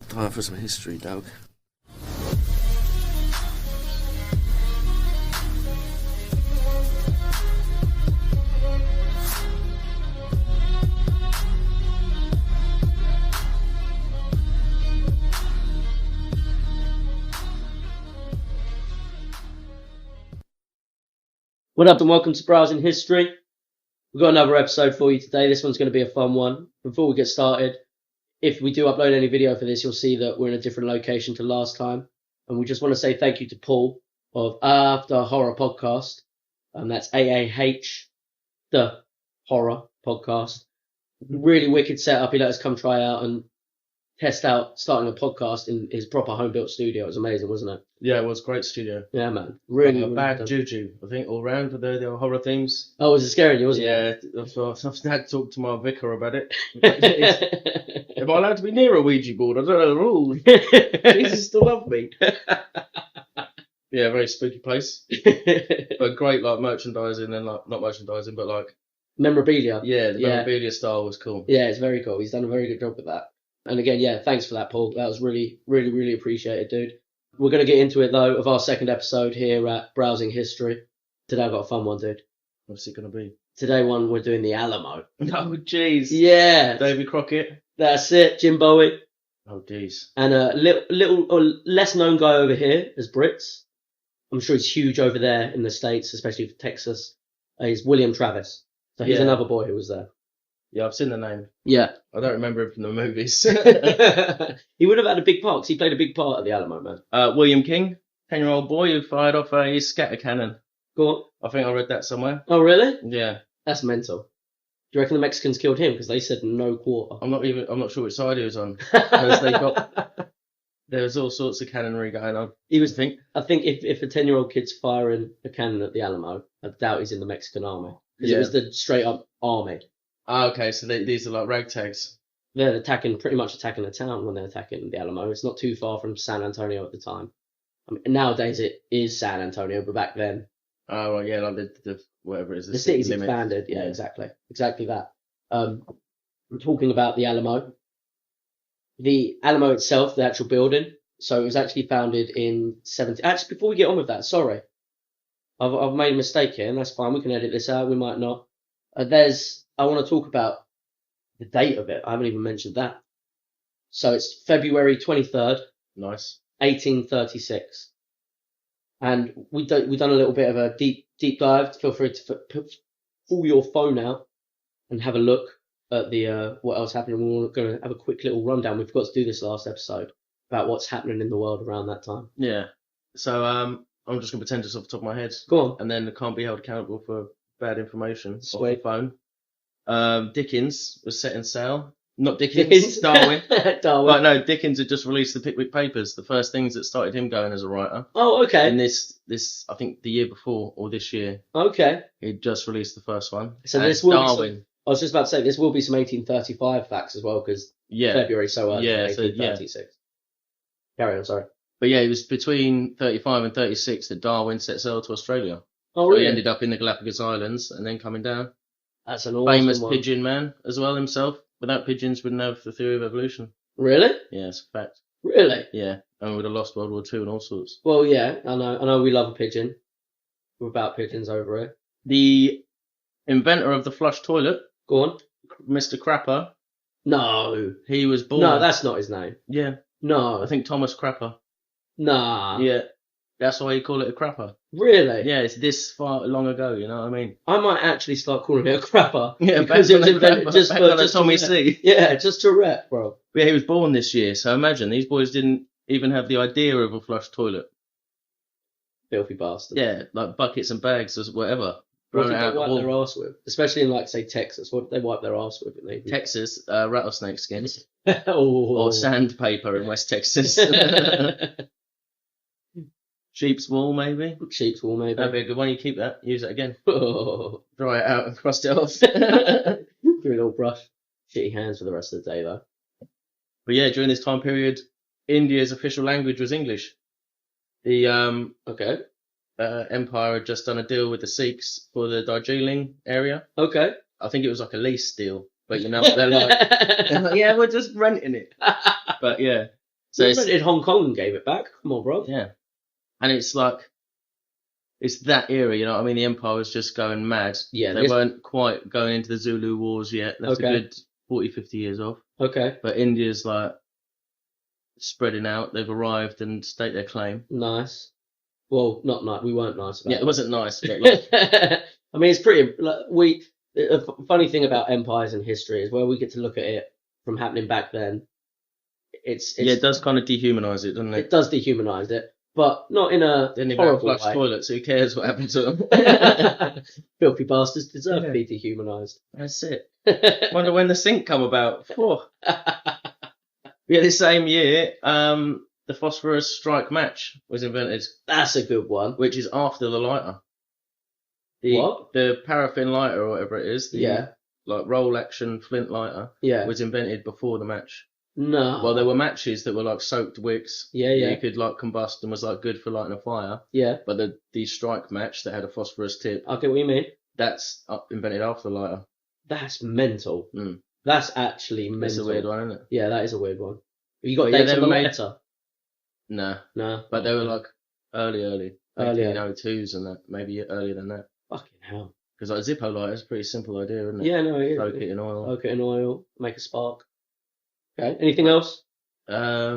Time for some history, dog. What up and welcome to Browsing History. We've got another episode for you today. This one's going to be a fun one. Before we get started, if we do upload any video for this, you'll see that we're in a different location to last time. And we just want to say thank you to Paul of After Horror Podcast. That's AAH, the Horror Podcast. Really wicked setup. He let us come try out and test out starting a podcast in his proper home-built studio. It was amazing, wasn't it? Yeah, it was a great studio. Yeah, man. Really, really bad done. juju, I think, all round with the horror themes. Oh, was it scaring you, wasn't it? Yeah, I've had to talk to my vicar about it. Am I allowed to be near a Ouija board? I don't know the rules. Jesus still love me. Yeah, very spooky place. But great, like, merchandising and, like, not merchandising, but, like... Memorabilia. Yeah, the memorabilia style was cool. Yeah, it's very cool. He's done a very good job with that. And again, yeah, thanks for that, Paul. That was really, really, really appreciated, dude. We're going to get into it, though, of our second episode here at Browsing History. Today I've got a fun one, dude. What's it going to be? Today we're doing the Alamo. Oh, jeez. Yeah. David Crockett. That's it, Jim Bowie. Oh, jeez. And a less known guy over here as Brits. I'm sure he's huge over there in the States, especially for Texas. He's William Travis. So he's another boy who was there. Yeah, I've seen the name. Yeah. I don't remember him from the movies. He would have had a big part, 'cause he played a big part at the Alamo, man. William King, 10-year-old boy who fired off a scatter cannon. Go on. I think I read that somewhere. Oh, really? Yeah. That's mental. Do you reckon the Mexicans killed him? Because they said no quarter. I'm not sure which side he was on. Because there was all sorts of cannonry going on. I think if a 10-year-old kid's firing a cannon at the Alamo, I doubt he's in the Mexican army. Because it was the straight up army. Ah, okay, so these are like ragtags. They're pretty much attacking the town when they're attacking the Alamo. It's not too far from San Antonio at the time. I mean, nowadays it is San Antonio, but back then... Oh, well, yeah, like the whatever it is. The city's limit. expanded, yeah, exactly that. We're talking about the Alamo. The Alamo itself, the actual building, so it was actually founded in 17... Actually, before we get on with that, sorry. I've made a mistake here, and that's fine. We can edit this out. We might not. I want to talk about the date of it. I haven't even mentioned that. So it's February 23rd. Nice. 1836. And we've done a little bit of a deep dive. Feel free to pull your phone out and have a look at the what else happened. We're going to have a quick little rundown. We forgot to do this last episode about what's happening in the world around that time. Yeah. So I'm just going to pretend it's off the top of my head. Go on. And then I can't be held accountable for bad information Sweet. off the phone. Dickens was setting sail. Not Dickens. Darwin. But no, Dickens had just released the Pickwick Papers, the first things that started him going as a writer. Oh, okay. And this, I think the year before or this year. Okay. He'd just released the first one. So this will Darwin. I was just about to say, this will be some 1835 facts as well, because February so early. Yeah, 1836. Carry on, sorry. But yeah, it was between 35 and 36 that Darwin set sail to Australia. Oh, really? So he ended up in the Galapagos Islands and then coming down. That's an awesome famous one. pigeon man as well himself. Without pigeons, wouldn't have the theory of evolution. Really? Yeah, it's a fact. Really? Yeah, and we'd have lost World War II and all sorts. Well, yeah, I know we love a pigeon. We're about pigeons over here. The inventor of the flush toilet. Go on. Mr. Crapper. No. He was born... No, that's not his name. Yeah. No. I think Thomas Crapper. Nah. Yeah. That's why you call it a crapper. Really? Yeah, it's this far long ago, you know what I mean? I might actually start calling it a crapper. Yeah, because it was invented just for Tommy C. Yeah, just to rep, bro. But yeah, he was born this year, so imagine, these boys didn't even have the idea of a flush toilet. Filthy bastard. Yeah, like buckets and bags or whatever. What did they wipe their arse with? Especially in, like, say, Texas. What did they wipe their arse with? Texas, rattlesnake skins. Oh. Or sandpaper in West Texas. Sheep's wool, maybe? Sheep's wool, maybe. That'd be a good one. You keep that, use it again. Oh. Dry it out and crust it off. Give it a little brush. Shitty hands for the rest of the day, though. But yeah, during this time period, India's official language was English. The empire had just done a deal with the Sikhs for the Darjeeling area. Okay. I think it was like a lease deal, but you know what they're like. They're like, yeah, we're just renting it. But yeah, So We it's, invented Hong Kong and gave it back. Come on, bro. yeah, and it's like it's that era, you know what I mean? The Empire was just going mad. Yeah, They this- weren't quite going into the Zulu Wars yet. That's Okay. a good 40, 50 years off. Okay, But India's like spreading out. They've arrived and state their claim. nice. Well, not nice. We weren't nice about Yeah, it wasn't nice, but like, I mean, it's pretty. Like, funny thing about empires and history is where we get to look at it from happening back then. It's yeah, it does kind of dehumanize it, doesn't it it? does dehumanize it, but not in a Then you've horrible flush way. toilets, who cares what happened to them? Filthy bastards deserve to Yeah. be dehumanized. That's it. Wonder when the sink come about. Phew. Yeah, this same year, the phosphorus strike match was invented, That's a good one. which is after the lighter. What? The paraffin lighter or whatever it is, the Yeah. like roll action flint lighter, Yeah. was invented before the match. No. Well, there were matches that were like soaked wicks. Yeah, that yeah. You could like combust and was like good for lighting a fire. Yeah. But the strike match that had a phosphorus tip, I get what you mean. that's invented after the lighter. That's mental. Mm. That's actually mental. That's a weird one, isn't it? Yeah, that is a weird one. Have you got But yeah, dates they on the were made- letter? No, No. but they were like early, Earlier. 1902s and that, maybe earlier than that. Fucking hell. Because like Zippo lighter is a pretty simple idea, isn't it? Yeah, no, it Soak is. it in oil. Soak it in oil, make a spark. Okay. Anything else? There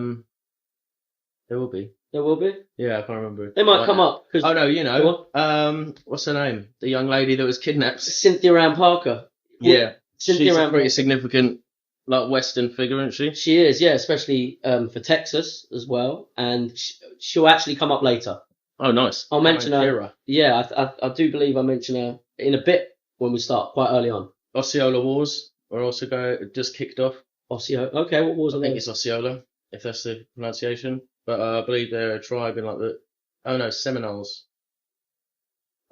will be. There will be. Yeah, I can't remember. They might Right come now. up because Oh no, you Go know. What's her name? The young lady that was kidnapped. Cynthia Ann Parker. Yeah, Cynthia she's a Ann pretty Parker. significant, like Western figure, isn't she? She is, yeah, especially for Texas as well, and she'll actually come up later. Oh, nice. I'll mention her. Era. Yeah, I do believe I mention her in a bit when we start, quite early on. Osceola Wars are also just kicked off. Osseo. Okay, what wars I are think those? it's Osceola, if that's the pronunciation. But I believe they're a tribe in like the, oh no, Seminoles.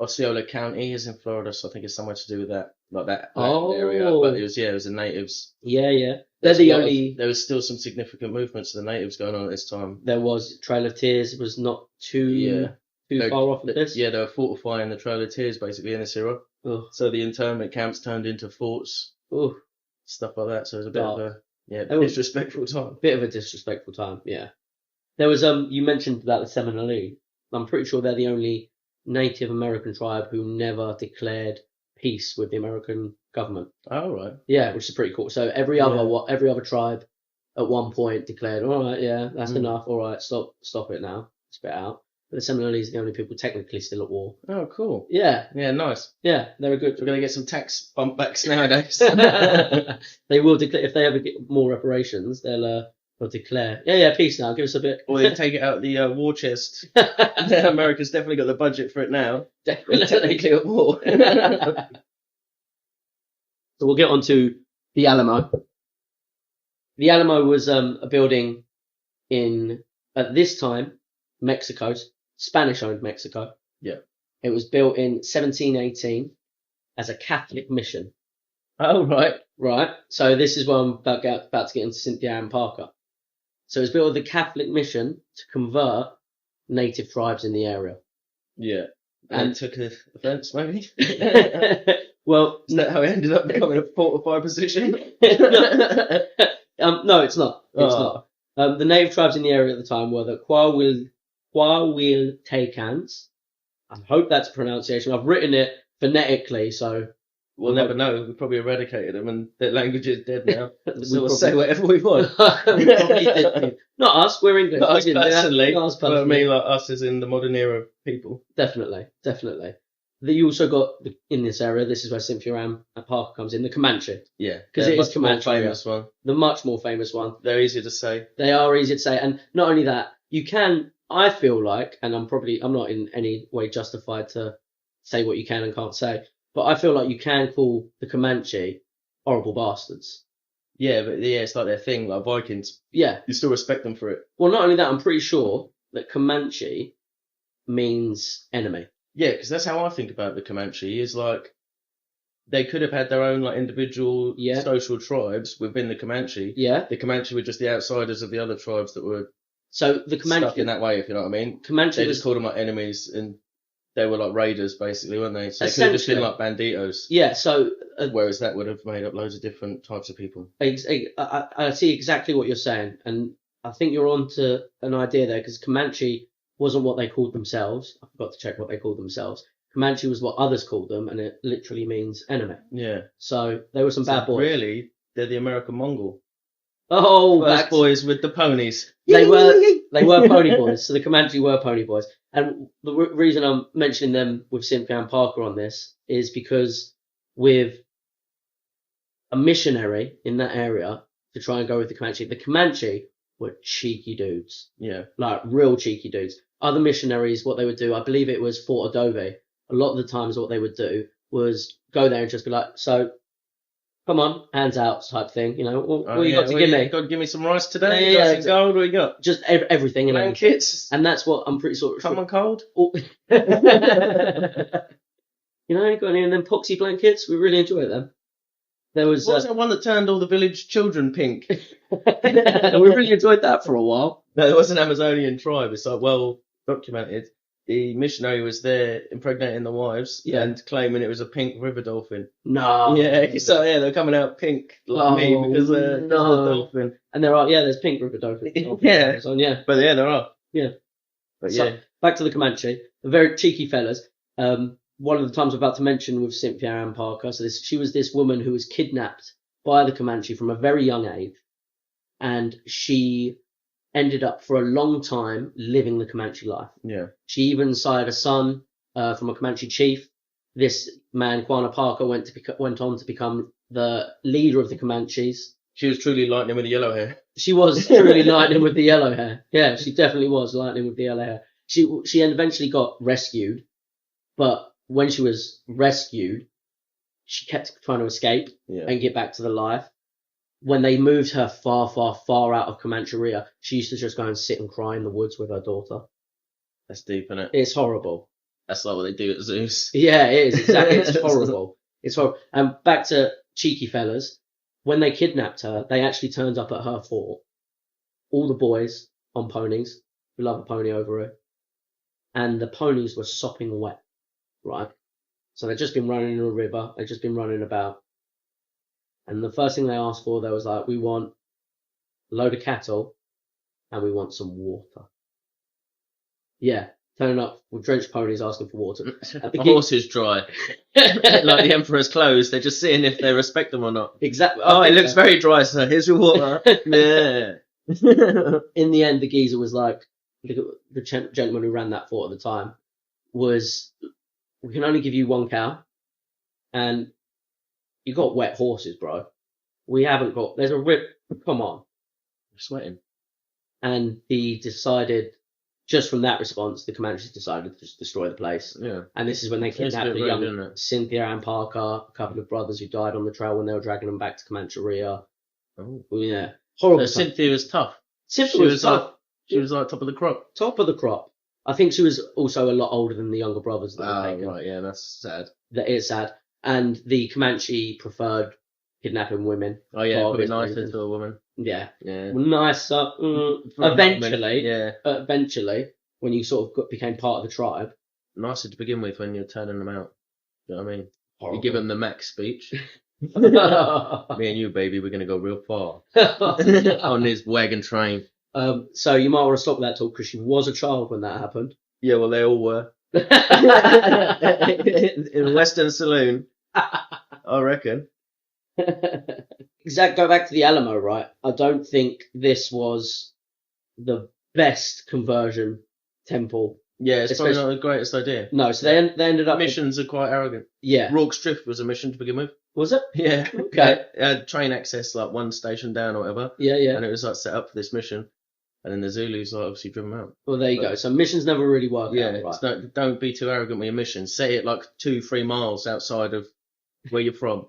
Osceola County is in Florida, so I think it's somewhere to do with that, like that area. Oh. But it was the natives. Yeah, yeah. They're the A lot of- only. There was still some significant movements of the natives going on at this time. There was Trail of Tears was not too Yeah. too far off of this. Yeah, they were fortifying the Trail of Tears basically in this era. Oh, So the internment camps turned into forts, oh, stuff like that. So it was a bit Dark. of a That was- disrespectful time. bit of a disrespectful time. Yeah. There was you mentioned about the Seminole. I'm pretty sure they're the only Native American tribe who never declared peace with the American government. Oh right. Yeah, which is pretty cool. So every other tribe at one point declared, all right, yeah, that's enough. All right, stop it now. Spit out. But the Seminoles are the only people technically still at war. Oh cool. Yeah, Yeah, nice. yeah, they're a good. We're gonna get some tax bump backs nowadays. They will declare if they ever get more reparations. They'll declare. Yeah, peace now. Give us a bit. Or they take it out of the war chest. America's definitely got the budget for it now. We're technically at war. So we'll get on to the Alamo. The Alamo was a building in, at this time, Mexico, Spanish-owned Mexico. Yeah. It was built in 1718 as a Catholic mission. Oh right. Right. So this is where I'm about to get into Cynthia Ann Parker. So it was built with a Catholic mission to convert native tribes in the area. Yeah. And- And took offence, maybe. Well, Is that how it ended up becoming a fortified position? no, it's not. It's Oh. not. The native tribes in the area at the time were the Coahuiltecans. I hope that's a pronunciation. I've written it phonetically, so We'll never know. We probably eradicated them, and their language is dead now. we So we'll say whatever we want. we probably did. Not us. We're English. Not us We didn't do that. personally. Not us But I personally. mean, like us as in the modern era of people. Definitely. You also got in this area. This is where Cynthia Ann Parker comes in. The Comanche, Yeah, 'Cause they're it is much more Comanche, famous one. the much more famous one. They're easier to say. They are easy to say, and not only that, you can. I feel like, and I'm not in any way justified to say what you can and can't say, but I feel like you can call the Comanche horrible bastards. Yeah, but yeah, it's like their thing, like Vikings. Yeah. You still respect them for it. Well, not only that, I'm pretty sure that Comanche means enemy. Yeah, because that's how I think about the Comanche. Is like they could have had their own like individual Yeah. social tribes within the Comanche. Yeah. The Comanche were just the outsiders of the other tribes that were So the stuck Comanche, in that way, if you know what I mean. Comanche They was just called them like enemies, and they were like raiders, basically, weren't they? So they could have just been Essentially. like banditos. yeah. So Whereas that would have made up loads of different types of people. I see exactly what you're saying, and I think you're onto an idea there, because Comanche wasn't what they called themselves. I forgot to check what they called themselves. Comanche was what others called them, and it literally means enemy. Yeah. So they were some bad boys. Really, they're the American Mongol. Oh, First boys with the ponies. They were pony boys. So the Comanche were pony boys. And the reason I'm mentioning them with Cynthia and Parker on this is because with a missionary in that area to try and go with the Comanche were cheeky dudes. Yeah. Like real cheeky dudes. Other missionaries, what they would do, I believe it was Fort Adobe. A lot of the times what they would do was go there and just be like, so, come on, hands out type thing. You know, what you got to give me? Got to give me some rice today? Yeah, some gold? What you got? Just everything. And blankets? And that's what I'm pretty sort of... Common cold? You know, got any of them poxy blankets? We really enjoy them. There was... What was that one that turned all the village children pink? We really enjoyed that for a while. No, there was an Amazonian tribe. It's like well documented. The missionary was there impregnating the wives and claiming it was a pink river dolphin. No. Yeah, so yeah, they're coming out pink like me because of the dolphin. And there's pink river dolphins. Yeah. Yeah. But yeah, there are. Yeah. But so, yeah. Back to the Comanche. The very cheeky fellas. One of the times I'm about to mention with Cynthia Ann Parker, so she was this woman who was kidnapped by the Comanche from a very young age, and she ended up for a long time living the Comanche life. Yeah. She even sired a son from a Comanche chief. This man, Quanah Parker, went on to become the leader of the Comanches. She was truly lightning with the yellow hair. She was truly lightning with the yellow hair. Yeah, she definitely was lightning with the yellow hair. She eventually got rescued, but when she was rescued, she kept trying to escape and get back to the life. When they moved her far, far, far out of Comancheria, she used to just go and sit and cry in the woods with her daughter. That's deep, isn't it? It's horrible. That's like what they do at zoos. Yeah, it is. Exactly. It's horrible. It's horrible. And back to cheeky fellas. When they kidnapped her, they actually turned up at her fort. All the boys on ponies. We love a pony over here. And the ponies were sopping wet. Right? So they'd just been running in a river. They'd just been running about. And the first thing they asked for, they was like, we want a load of cattle and we want some water. Yeah, turning up with drenched ponies asking for water. The horse is dry. Like the emperor's clothes, they're just seeing if they respect them or not. Exactly. Oh, it looks very dry, sir. Here's your water. Yeah. In the end, the geezer was like, the gentleman who ran that fort at the time was, we can only give you one cow and you got wet horses, bro. We haven't got, there's a rip, come on. I'm sweating. And he decided, just from that response, the Comanches decided to just destroy the place. Yeah. And this is when they kidnapped the young Cynthia Ann Parker, a couple of brothers who died on the trail when they were dragging them back to Comancheria. Oh. Yeah. Horrible. So Cynthia was tough. Cynthia was tough. She was like top of the crop. Top of the crop. I think she was also a lot older than the younger brothers. Right, yeah, that's sad. That is sad. And the Comanche preferred kidnapping women. Oh yeah, probably nicer to a woman. Yeah. Yeah. Nicer. Eventually, when you sort of became part of the tribe. Nicer to begin with when you're turning them out. You know what I mean? Horrible. You give them the Max speech. Me and you, baby, we're going to go real far. On this wagon train. So you might want to stop that talk because she was a child when that happened. Yeah, well, they all were. In a Western saloon, I reckon. Go back to the Alamo, right? I don't think this was the best conversion temple. Yeah, it's probably not the greatest idea. No, so they ended up... Missions are quite arrogant. Yeah. Rorke's Drift was a mission to begin with. Was it? Yeah. Okay. It had train access like one station down or whatever. Yeah, yeah. And it was like set up for this mission. And then the Zulus like obviously driven them out. Well, there you go. So missions never really work out, right? Don't be too arrogant with your mission. Set it like 2-3 miles outside of where you're from.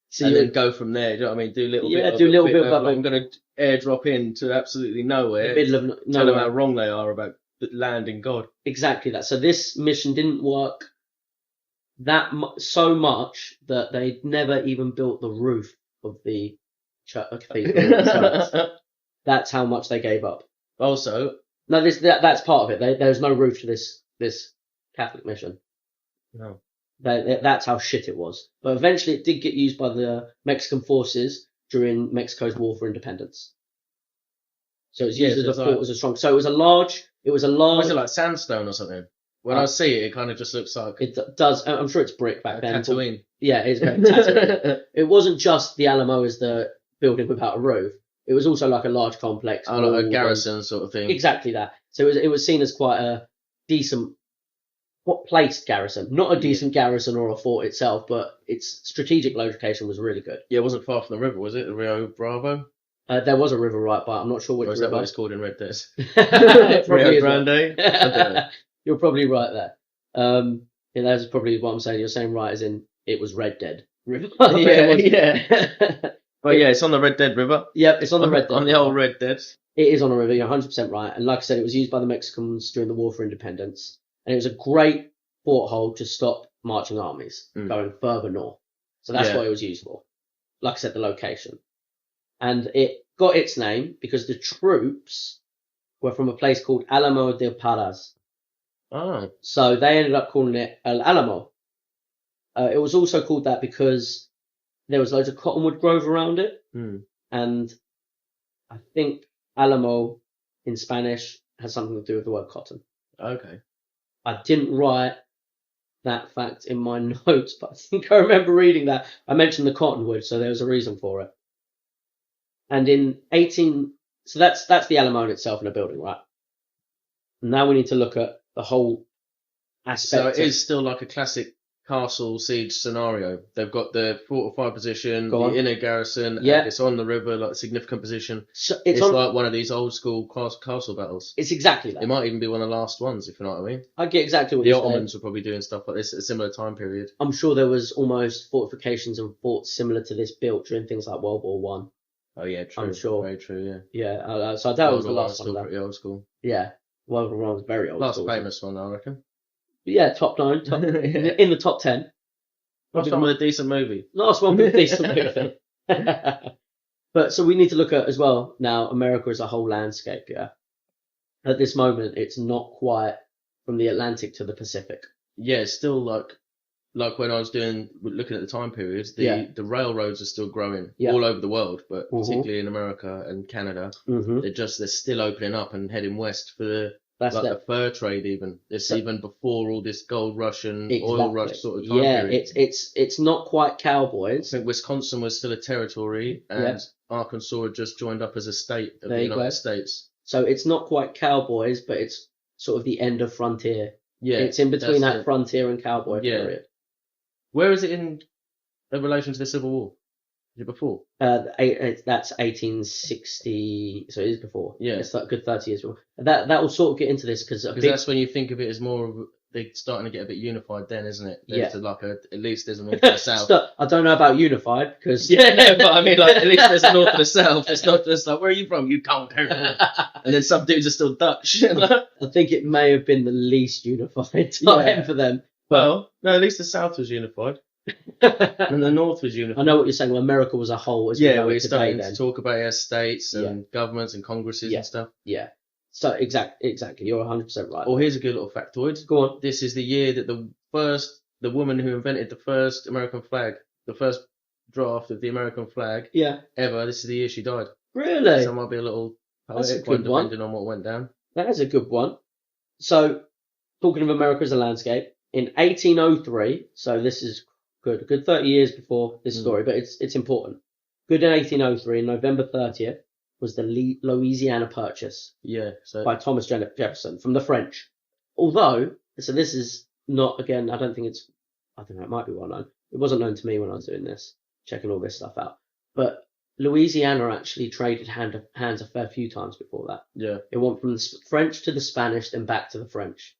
So and then go from there. Do you know what I mean? Do a little bit. Do a little bit of I'm going to airdrop into absolutely nowhere. The middle of nowhere. Tell them how wrong they are about landing God. Exactly that. So this mission didn't work so much that they never even built the roof of the cathedral. That's how much they gave up. Also, no, that's part of it. There's no roof to this Catholic mission. No. That's how shit it was. But eventually it did get used by the Mexican forces during Mexico's War for Independence. So it's Yeah, used so as a it's fort like- as a strong. So it was a large. Was it like sandstone or something? When I Uh, see it, it kind of just looks like It does. I'm sure it's brick back then. Tatooine. Yeah, it's very Tatooine. It wasn't just the Alamo as the building without a roof. It was also like a large complex. Oh, like walled a and- garrison sort of thing. Exactly that. So it was seen as quite a decent, what placed garrison. Not a decent garrison or a fort itself, but its strategic location was really good. Yeah, it wasn't far from the river, was it? The Rio Bravo? There was a river right by. I'm not sure which Or is that river. what it's called in Red Dead? It probably Rio is Grande? I don't know. You're probably right there. Yeah, that's probably what I'm saying. You're saying right as in it was Red Dead River. yeah. But yeah, it's on the Red Dead River. Yep, it's on the Red Dead. On the old Red Dead. It is on a river. You're 100% right. And like I said, it was used by the Mexicans during the War for Independence, and it was a great foothold to stop marching armies going further north. So that's what it was used for. Like I said, the location, and it got its name because the troops were from a place called Alamo de Parras. Oh. So they ended up calling it El Alamo. It was also called that because there was loads of cottonwood grove around it. And I think Alamo in Spanish has something to do with the word cotton. Okay. I didn't write that fact in my notes, but I think I remember reading that. I mentioned the cottonwood, so there was a reason for it. And in so that's the Alamo in itself in a building, right? Now we need to look at the whole aspect. So it is still like a classic castle siege scenario. They've got the fortified position, Go the on. inner garrison, Yeah. and it's on the river, like a significant position. So It's like one of these old school castle battles. it's exactly that. It might even be one of the last ones, if you know what I mean. I get exactly what The you're saying. Ottomans were probably doing stuff like this at a similar time period. I'm sure there was almost fortifications and forts similar to this built during things like World War One. Oh yeah, true. I'm sure. Very true, yeah. Yeah, so I doubt it was the World War last One's one. still Though. pretty old school. Yeah, World War One was very old. Last school. famous one, I reckon. But yeah, top 9, in the top 10. Last one with a decent movie. Last one with a decent movie. But so we need to look at as well now America as a whole landscape. Yeah, at this moment it's not quite from the Atlantic to the Pacific. Yeah, it's still like when I was looking at the time periods, the railroads are still growing all over the world, but particularly in America and Canada, they're still opening up and heading west for the fur trade even. It's even before all this gold rush and oil rush sort of time period. It's not quite cowboys. I think Wisconsin was still a territory and Arkansas had just joined up as a state of the United States. So it's not quite cowboys, but it's sort of the end of frontier. Yeah, it's in between that frontier and cowboy period. Where is it in relation to the Civil War? Is it before? That's 1860, so it is before. Yeah. It's like a good 30 years before. That will sort of get into this because that's when you think of it as more of they're starting to get a bit unified then, isn't it? There's at least there's a north and a south. I don't know about unified because but I mean like at least there's a north and a south. It's not just like where are you from? You can't go. And then some dudes are still Dutch. I think it may have been the least unified time for them. Well, no, at least the south was unified. And the north was unified. I know what you're saying. Well, America was a whole. We're starting to talk about our states and governments and congresses and stuff. Yeah. So exactly. You're 100% right. Or here's a good little factoid. Go on. This is the year that the woman who invented the first American flag, the first draft of the American flag ever. This is the year she died. Really? So it might be a little poetic one, depending on what went down. That is a good one. So, talking of America as a landscape, in 1803, so this is good, a good 30 years before this story, but it's important. Good in 1803, November 30th, was the Louisiana Purchase by Thomas Jefferson from the French. Although, so this is not, again, I don't know, it might be well known. It wasn't known to me when I was doing this, checking all this stuff out. But Louisiana actually traded hands a fair few times before that. Yeah. It went from the French to the Spanish, then back to the French.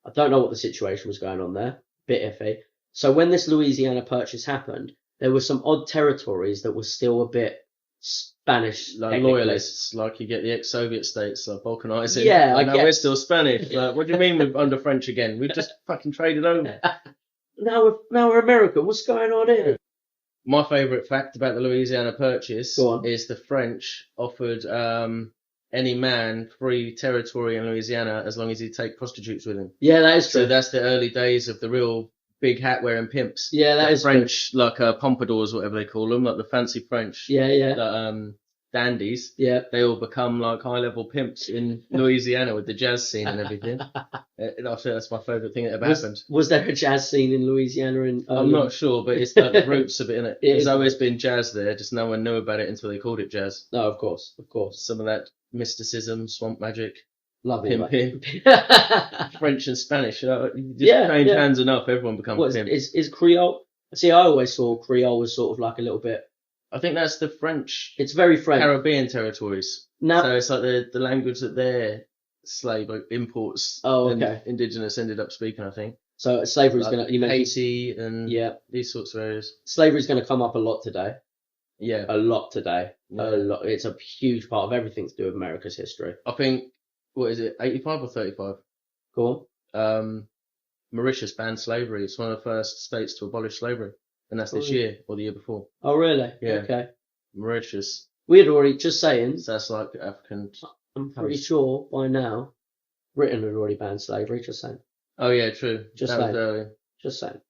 I don't know what the situation was going on there. Bit iffy. So when this Louisiana Purchase happened, there were some odd territories that were still a bit Spanish. Like loyalists, like you get the ex-Soviet states, like balkanizing. Yeah, I guess. We're still Spanish. Like, what do you mean we're under French again? We've just fucking traded over. Now we're America. What's going on here? My favourite fact about the Louisiana Purchase Go on. is the French offered any man free territory in Louisiana as long as he'd take prostitutes with him. Yeah, that is true. So that's the early days of the real big hat wearing pimps. Yeah, that is French, true. Like pompadours, whatever they call them, like the fancy French. Yeah. That dandies, Yeah. they all become like high-level pimps in Louisiana with the jazz scene and everything. That's my favourite thing that ever happened. Was there a jazz scene in Louisiana? I'm not sure, but it's like the roots of it, innit? It There's is. always been jazz there, just no one knew about it until they called it jazz. No, of course. Some of that mysticism, swamp magic, Lovely. pimping, French and Spanish. You just Yeah, change yeah. hands enough, everyone becomes What pimp. is Creole? See, I always saw Creole as sort of like a little bit. I think that's the French It's very French. Caribbean territories. Now, So it's like the language that their slave imports Oh, and okay. indigenous ended up speaking, I think. so slavery's Like gonna. You mentioned. Haiti and Yeah, these sorts of areas. slavery's gonna come up a lot today. Yeah. A lot today. Yeah. A lot. It's a huge part of everything to do with America's history. I think, what is it, 85 or 35? Go on. Mauritius banned slavery. It's one of the first states to abolish slavery. And that's this Oh. year or the year before. Oh, really? Yeah. Okay. Mauritius. We had already just saying. So that's like African. I'm pretty sure by now, Britain had already banned slavery. Just saying. Oh, yeah, true. Just that was saying. early. Just saying.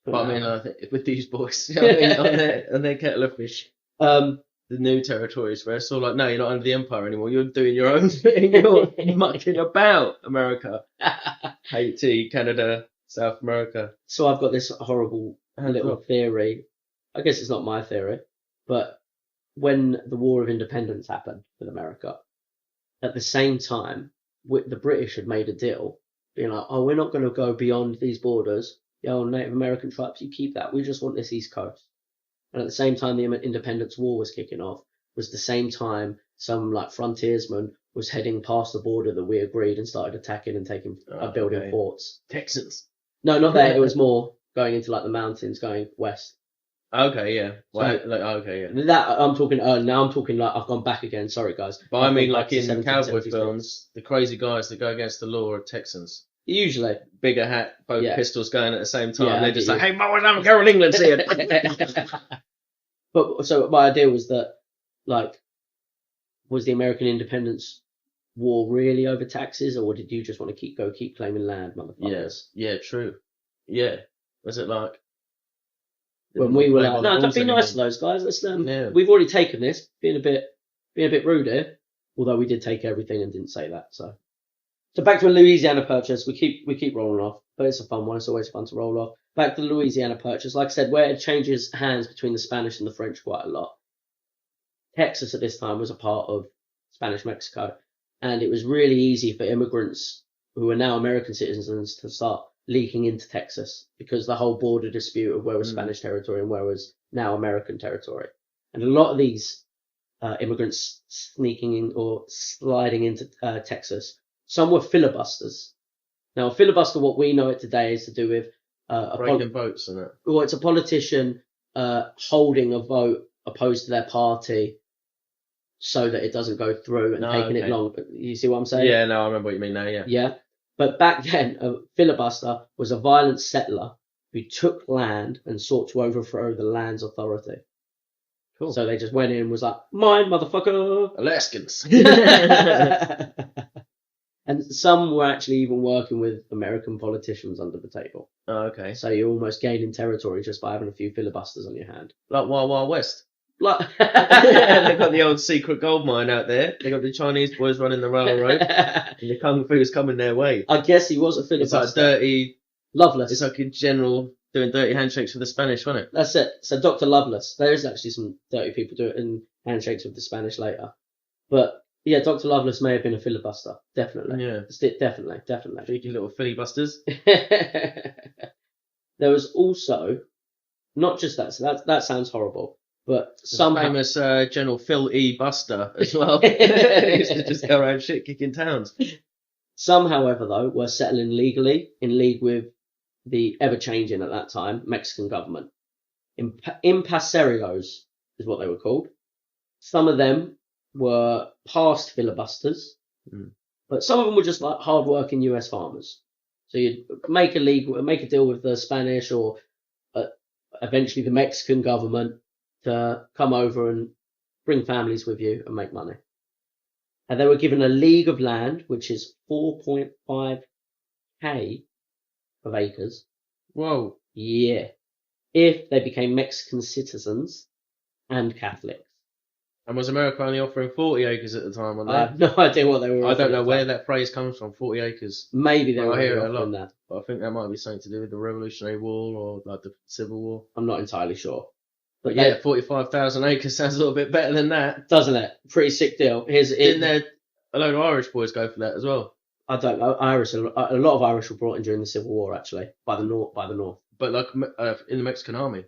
But I mean, I think with these boys, you know what I mean, on their kettle of fish, Um. the new territories where it's all like, no, you're not under the empire anymore. You're doing your own thing. You're mucking about, America, Haiti, Canada, South America. So I've got this horrible little Look, theory. I guess it's not my theory, but when the War of Independence happened with America, at the same time, the British had made a deal, being like, "Oh, we're not going to go beyond these borders. Yo, Native American tribes, you keep that. We just want this East Coast." And at the same time, the Independence War was kicking off. Was the same time some like frontiersman was heading past the border that we agreed and started attacking and building okay. forts. Texans. No, not there. It was more going into like the mountains, going west. Okay, yeah. Well, So- like, okay, yeah. That I'm talking. Now I'm talking like I've gone back again. Sorry, guys. But I I've mean, gone like back to in cowboy 1776. films, the crazy guys that go against the law are Texans. Usually. Bigger hat, both Yeah. pistols going at the same time. Yeah, I They're get just you. like, hey, boys, I'm Carol England's here. But so my idea was that, like, was the American Independence War really over taxes, or did you just want to keep claiming land, motherfuckers? Yes. Yeah, true. Yeah. Was it like... When we were Play by like, the no, don't rules be nice to anymore? those guys. Let's Yeah. We've already taken this. Being a bit rude here. Although we did take everything and didn't say that. So back to a Louisiana Purchase. We keep rolling off, but it's a fun one. It's always fun to roll off. Back to the Louisiana Purchase. Like I said, where it changes hands between the Spanish and the French quite a lot. Texas at this time was a part of Spanish Mexico, and it was really easy for immigrants who are now American citizens to start leaking into Texas because the whole border dispute of where was Spanish territory and where was now American territory. And a lot of these immigrants sneaking in or sliding into Texas, some were filibusters. Now, a filibuster, what we know it today, is to do with Breaking votes, isn't it? well, it's a politician holding a vote opposed to their party so that it doesn't go through and taking it long. You see what I'm saying? Yeah, no, I remember what you mean now, yeah. Yeah. But back then, a filibuster was a violent settler who took land and sought to overthrow the land's authority. Cool. So they just went in and was like, mine, motherfucker. Alaskans. And some were actually even working with American politicians under the table. Oh, okay. So you're almost gaining territory just by having a few filibusters on your hand. Like Wild Wild West. Like, They've got the old secret gold mine out there. They got the Chinese boys running the railroad, and the kung fu's coming their way. I guess he was a It's filibuster. like dirty. Loveless. It's like a general doing dirty handshakes with the Spanish, wasn't it? That's it. So Dr. Lovelace. There is actually some dirty people doing handshakes with the Spanish later. But yeah, Dr. Lovelace may have been a filibuster. Definitely. Yeah. Definitely. Cheeky little filibusters. There was also, not just that, so that sounds horrible, but Some somehow... famous General Phil E. Buster as well. He used to just go around shit kicking towns. Some, however, though, were settling legally in league with the ever-changing at that time Mexican government. Impresarios is what they were called. Some of them were past filibusters, but some of them were just like hard-working US farmers. So you'd make a deal with the Spanish or eventually the Mexican government to come over and bring families with you and make money. And they were given a league of land, which is 4.5k of acres. Whoa. Yeah. If they became Mexican citizens and Catholics. And was America only offering 40 acres at the time on I that? have no idea what they were. I don't know offering. where that phrase comes from, 40 acres. Maybe they Well, I were hear it a offering lot. that. But I think that might be something to do with the Revolutionary War or like the Civil War. I'm not entirely sure. But yeah, 45,000 acres sounds a little bit better than that. Doesn't it? Pretty sick deal. Didn't there a load of Irish boys go for that as well? I don't know. Irish. A lot of Irish were brought in during the Civil War, actually, by the north. But like in the Mexican army,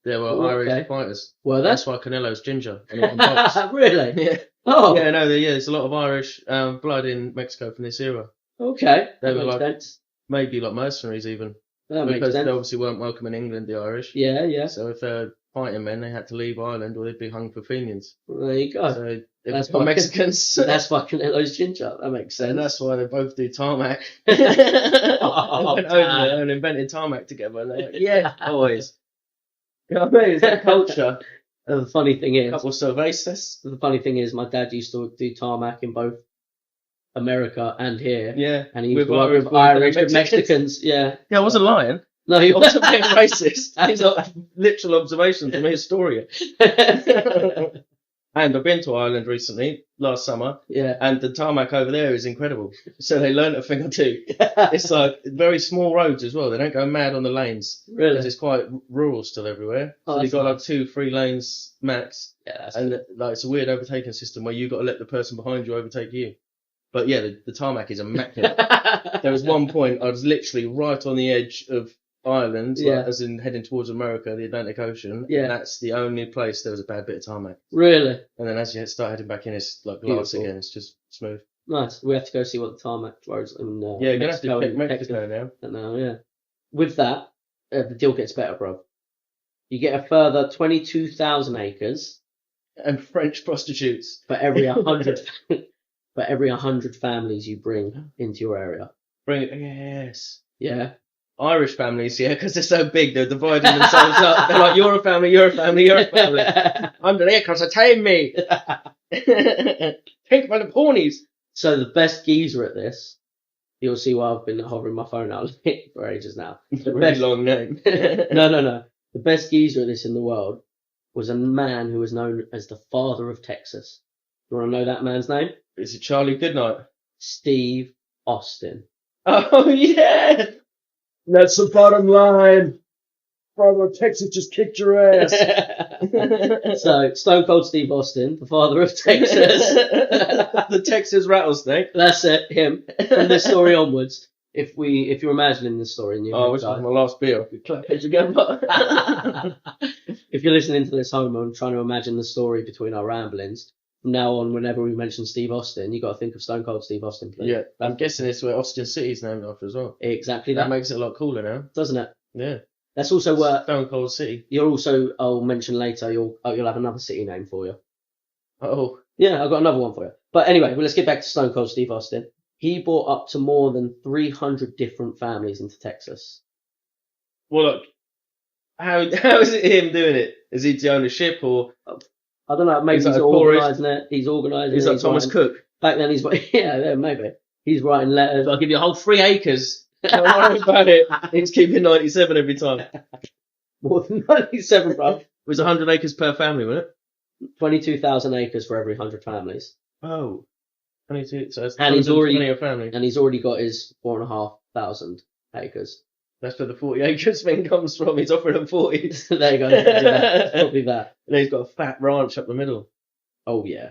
there were Oh, Irish okay. fighters. Were there? That's why Canelo's ginger. And in one box. Really? Yeah. Oh, Yeah, no, there's a lot of Irish blood in Mexico from this era. okay. They That were makes like sense. maybe like mercenaries even. That makes Because they sense. obviously weren't welcome in England, the Irish. Yeah, yeah. So if they're fighting men, they had to leave Ireland or they'd be hung for Fenians. Well, there you go. So if That's it's got fucking- Mexicans. That's fucking Canelo's ginger. That makes sense. And that's why they both do tarmac. Oh, They went over damn. there and invented tarmac together. And they're like, yeah, boys. You know what I mean? It's that culture. And the funny thing is, Couple cervezas. the funny thing is, my dad used to do tarmac in both America and here, Yeah. and he used to With work Irish with boys and Irish, with Mexicans. Mexicans. Yeah. Yeah, I wasn't lying. No, he I wasn't being racist. These are literal observations from a historian. And I've been to Ireland recently, last summer, Yeah. and the tarmac over there is incredible. So they learnt a thing or two. It's like very small roads as well. They don't go mad on the lanes. Really? Because it's quite rural still everywhere. Oh, So that's you've got nice. like 2-3 lanes max. Yeah, that's And like it's a weird overtaking system where you've got to let the person behind you overtake you. But yeah, the tarmac is immaculate. There was one point I was literally right on the edge of Ireland, Yeah. like, as in heading towards America, the Atlantic Ocean. Yeah. And that's the only place there was a bad bit of tarmac. Really? And then as you start heading back in, it's like glass Beautiful. again. It's just smooth. Nice. We have to go see what the tarmac roads in Yeah, you're going to have Mexico to pick and Mexico now. Texas now, yeah. With that, the deal gets better, bro. You get a further 22,000 acres And French prostitutes. for every 100 for every 100 families you bring into your area. Bring it. Yes. Yeah. Irish families, yeah, because they're so big, they're dividing themselves up. They're like, you're a family, you're a family, you're a family. I'm the acres, tame me. Think about the ponies. So the best geezer at this, you'll see why I've been hovering my phone out for ages now. It's a really long name. No. The best geezer at this in the world was a man who was known as the father of Texas. You want to know that man's name? Is it Charlie Goodnight? Steve Austin. Oh, yeah. That's the bottom line. Father of Texas just kicked your ass. So, Stone Cold Steve Austin, the father of Texas. The Texas rattlesnake. That's it, him. From this story onwards, if you're imagining this story and you Oh, which was my last beer. I could clap it together. if you're listening to this home and trying to imagine the story between our ramblings, from now on, whenever we mention Steve Austin, you got to think of Stone Cold Steve Austin, please. Yeah, I'm guessing it's where Austin City's named after as well. Exactly That that, makes it a lot cooler now. doesn't it? Yeah. That's also where Stone Cold City. you're also. I'll mention later. You'll have another city name for you. Oh. Yeah, I've got another one for you. But anyway, let's get back to Stone Cold Steve Austin. He brought up to more than 300 different families into Texas. Well, look. How is it him doing it? Is he to own a ship or I don't know. Maybe He's he's, like a tourist. organising it. He's organising is it. that he's Thomas writing- Cook? Back then, yeah, maybe he's writing letters. I'll give you a whole 3 acres. Don't worry about it. He's keeping 97 every time. It More than 97, bro. was 100 acres per family, wasn't it? 22,000 acres for every 100 families. Oh. 22. So that's And he's already- 120 a family. And he's already got his 4,500 acres. That's where the 40 acres thing comes from. He's offering them 40. There you go. It's probably that. And he's got a fat ranch up the middle. Oh, yeah.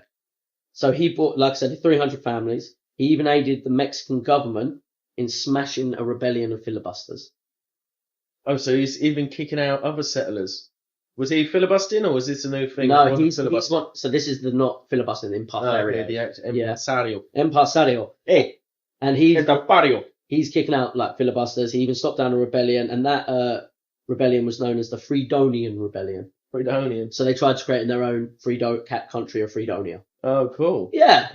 So he bought, like I said, 300 families. He even aided the Mexican government in smashing a rebellion of filibusters. Oh, so he's even kicking out other settlers. Was he filibustering or was this a new thing? No, It he's wasn't one. So this is the not filibustering, impartial. the act. Yeah. Empresario. Impartial. Hey, And he's empresario. kicking out like filibusters. He even stopped down a rebellion, and that rebellion was known as the Freedonian Rebellion. Freedonian. So they tried to create their own cat country of Freedonia. Oh, cool. Yeah,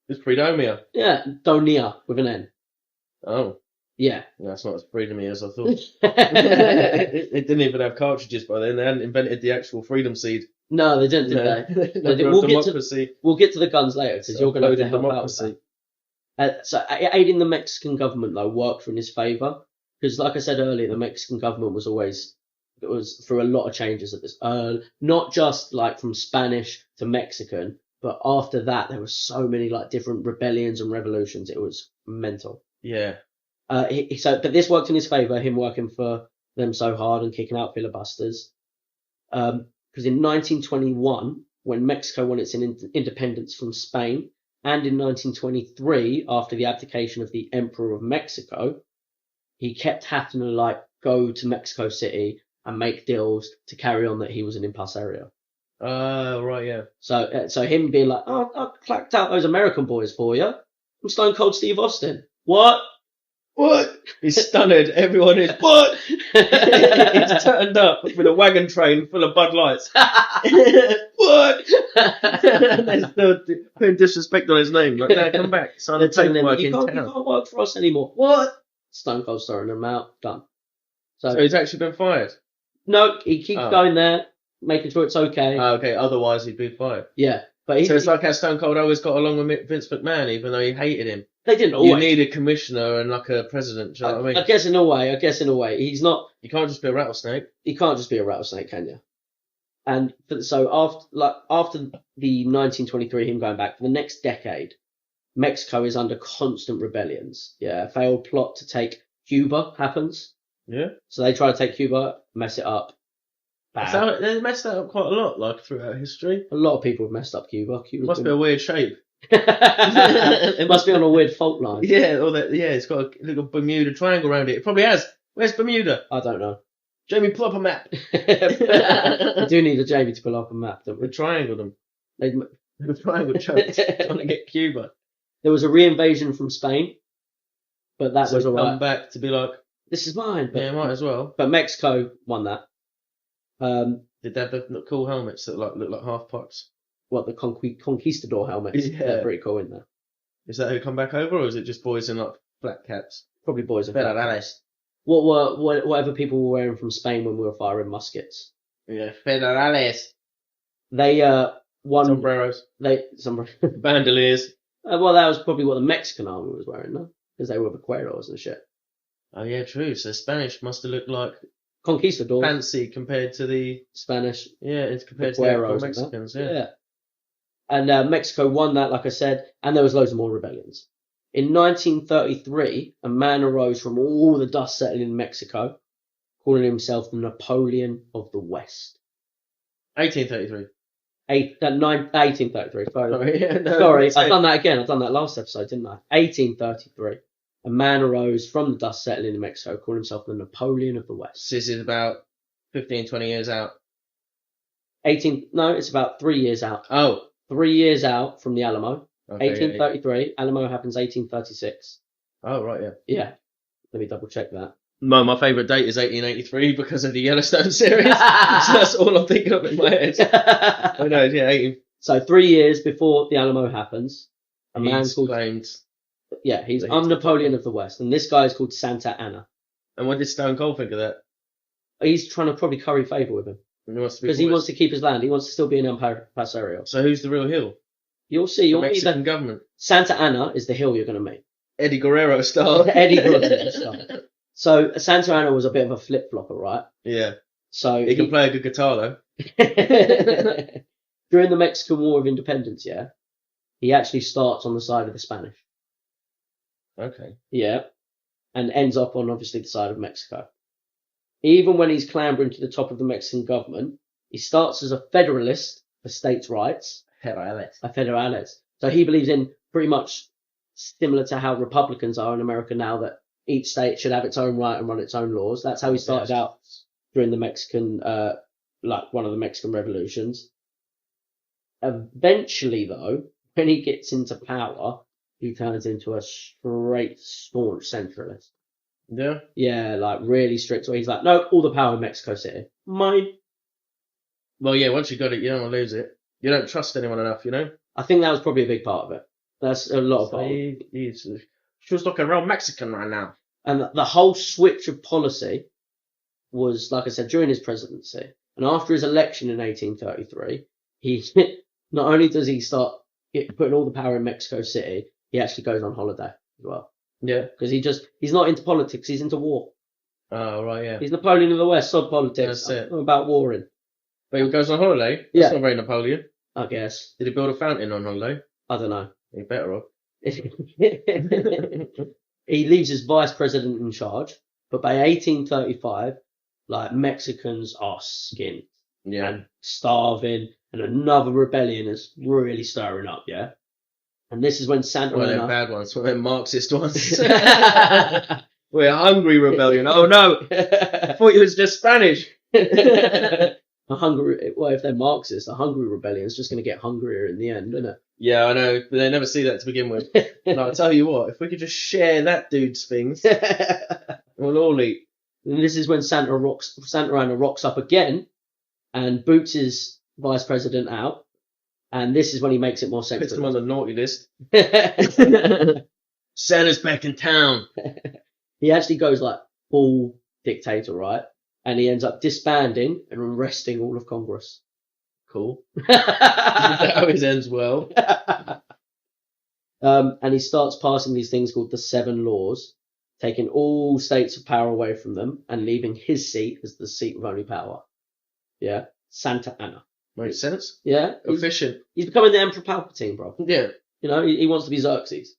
It's Freedomia. yeah, Donia with an N. Oh, Yeah. that's not as freedomy as I thought. It didn't even have cartridges by then. They hadn't invented the actual freedom seed. No, they didn't, did No. they? No, We'll get to- democracy. We'll get to the guns later because you're going to have to help democracy. out with that. So aiding the Mexican government though worked in his favour because, like I said earlier, the Mexican government was always it was through a lot of changes at this, not just like from Spanish to Mexican, but after that there were so many like different rebellions and revolutions. It was mental. Yeah. But this worked in his favour, him working for them so hard and kicking out filibusters. Because in 1921, when Mexico won its independence from Spain, and in 1923, after the abdication of the Emperor of Mexico, he kept having to like go to Mexico City and make deals to carry on that he was an impresario. Right, yeah. So him being like, oh, I clacked out those American boys for you. I'm Stone Cold Steve Austin. What? He's stunned. Everyone is, what? He's turned up with a wagon train full of Bud Lights. What? And they're still putting disrespect on his name. Like, no, come back. Sign the paperwork in town. You can't work for us anymore. What? Stone Cold throwing them out. Done. So he's actually been fired? No, he keeps going there, making sure it's okay. Okay, otherwise he'd be fired. Yeah. So it's like how Stone Cold always got along with Vince McMahon, even though he hated him. They didn't always. You need a commissioner and like a president, do you know what I mean? I guess in a way. He's not... You can't just be a rattlesnake. You can't just be a rattlesnake, can you? And so after the 1923, him going back, for the next decade, Mexico is under constant rebellions. Yeah, a failed plot to take Cuba happens. Yeah. So they try to take Cuba, mess it up. Bad. So they messed that up quite a lot, like throughout history. A lot of people have messed up Cuba. It must be a weird shape. It must be on a weird fault line. Yeah, it's got a little Bermuda triangle around it. It probably has. Where's Bermuda? I don't know. Jamie, pull up a map. We do need a Jamie to pull up a map, don't we? We triangled them. The triangle choked trying to get Cuba. There was a reinvasion from Spain, but that was alright. Come back to be like, this is mine. But, yeah, might as well. But Mexico won that. Did they have the cool helmets that look like half pipes? What, the conquistador helmets? Yeah. They're pretty cool in there. Is that who come back over, or is it just boys in like flat caps? Probably boys in Federales. flat caps. Whatever people were wearing from Spain when we were firing muskets. Yeah, Federales. They won. Sombreros. Bandoliers. Well, that was probably what the Mexican army was wearing, no? Because they were vaqueros and shit. Oh yeah, true. So Spanish must have looked like conquistadors. Fancy compared to the Spanish. Yeah, it's compared vaqueros to the Mexicans. Yeah. And Mexico won that, like I said, and there was loads of more rebellions. In 1933, a man arose from all the dust settling in Mexico, calling himself the Napoleon of the West. 1833. 1833. Sorry, yeah, no, sorry, I've done that again. I've done that last episode, didn't I? 1833. A man arose from the dust settling in Mexico, calling himself the Napoleon of the West. This is about 15, 20 years out. No, it's about 3 years out. Oh. 3 years out from the Alamo. Okay, 1833. Yeah. Alamo happens 1836. Oh, right, yeah. Yeah. Let me double check that. No, my favourite date is 1883 because of the Yellowstone series. So that's all I'm thinking of in my head. I know, yeah, 18. So 3 years before the Alamo happens, a man called... claimed... Yeah, I'm Napoleon of the West, and this guy is called Santa Anna. And what did Stone Cold think of that? He's trying to probably curry favour with him. Because he wants to keep his land. He wants to still be an impresario. So who's the real heel? You'll see. You'll meet the Mexican the government. Santa Anna is the hill you're going to meet. Eddie Guerrero style. Eddie Guerrero style. So Santa Anna was a bit of a flip-flopper, right? Yeah. So he can play a good guitar, though. During the Mexican War of Independence, yeah, he actually starts on the side of the Spanish. Okay. Yeah. And ends up on, obviously, the side of Mexico. Even when he's clambering to the top of the Mexican government, he starts as a federalist for states' rights. Federales. So he believes in pretty much similar to how Republicans are in America now, that each state should have its own right and run its own laws. That's how he started out during the Mexican, one of the Mexican revolutions. Eventually, though, when he gets into power, he turns into a straight, staunch centralist. Yeah? Yeah, like really strict. So he's like, no, all the power in Mexico City. Mine. Well, yeah, once you got it, you don't want to lose it. You don't trust anyone enough, you know? I think that was probably a big part of it. That's a lot of part. He's just looking real Mexican right now. And the whole switch of policy was, like I said, during his presidency. And after his election in 1833, he not only does he start putting all the power in Mexico City, he actually goes on holiday as well. Yeah. Because he's not into politics, he's into war. Oh, right, yeah. He's Napoleon of the West, sod politics. That's it. I'm about warring, But he goes on holiday. That's Yeah. not very Napoleon. I guess. Did he build a fountain on holiday? I don't know. He better have. He leaves his vice president in charge, but by 1835, like Mexicans are skint Yeah. and starving, and another rebellion is really stirring up, yeah? And this is when Santa One of them Anna... bad ones. One of them Marxist ones. We're a hungry rebellion. Oh, no. I thought it was just Spanish. Well, if they're Marxists, a hungry rebellion is just going to get hungrier in the end, isn't it? Yeah, I know. But they never see that to begin with. No, I'll tell you what. If we could just share that dude's things, we'll all eat. And this is when Santa Anna rocks up again and boots his vice president out. And this is when he makes it more sense. Puts him on the naughty list. Santa's back in town. He actually goes like full dictator, right? And he ends up disbanding and arresting all of Congress. Cool. That always ends well. And he starts passing these things called the 7 Laws, taking all states of power away from them and leaving his seat as the seat of only power. Yeah. Santa Anna. Makes sense. Yeah. Efficient. He's becoming the Emperor Palpatine, bro. Yeah. You know, he wants to be Xerxes.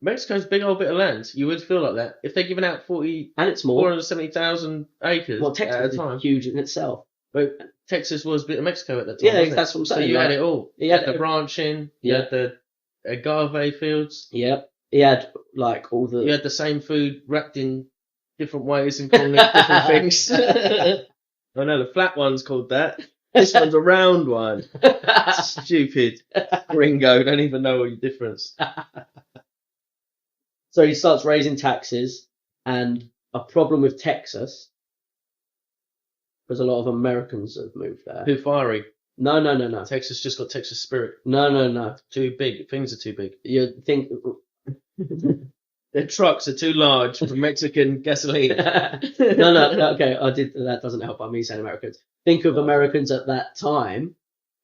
Mexico's a big old bit of land. You would feel like that. If they're giving out And it's more. 470,000 acres Well, at Texas a time. is huge in itself. But Texas was a bit of Mexico at that time. Yeah, wasn't it? that's what I'm saying. So you had it all. He You had had the ranching, you Yeah. had the agave fields, Yeah. He had like all the... you had the same food wrapped in different ways and calling it different things. I know the flat one's called that. This one's a round one. Stupid. Gringo, don't even know your difference. So he starts raising taxes, and a problem with Texas, because a lot of Americans have moved there. Too fiery. No. Texas just got Texas spirit. No. Too big. Things are too big. You think... Their trucks are too large for Mexican gasoline. No, okay, that doesn't help by me saying Americans. Think of Americans at that time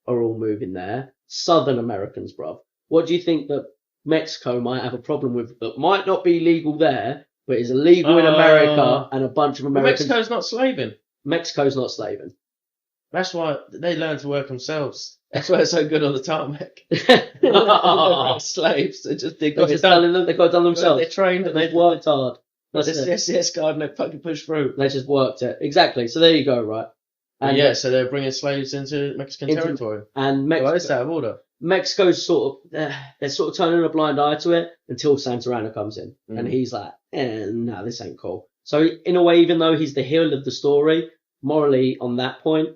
are all moving there. Southern Americans, bruv. What do you think that Mexico might have a problem with that might not be legal there, but is illegal in America, and a bunch of Americans... Mexico's not slaving. Mexico's not slaving. That's why they learn to work themselves. That's why they're so good on the tarmac. Slaves, they just dig They got it done themselves. They're trained and They they worked hard. Like That's the it. SES card and they fucking push through. They just worked it. Exactly. So there you go, right? And Yeah, so they're bringing slaves into Mexican Into- territory. and Well, it's Mexico, out of order. Mexico's sort of they're sort of turning a blind eye to it until Santa Anna comes in, and he's like, no, this ain't cool. So in a way, even though he's the hero of the story, morally on that point,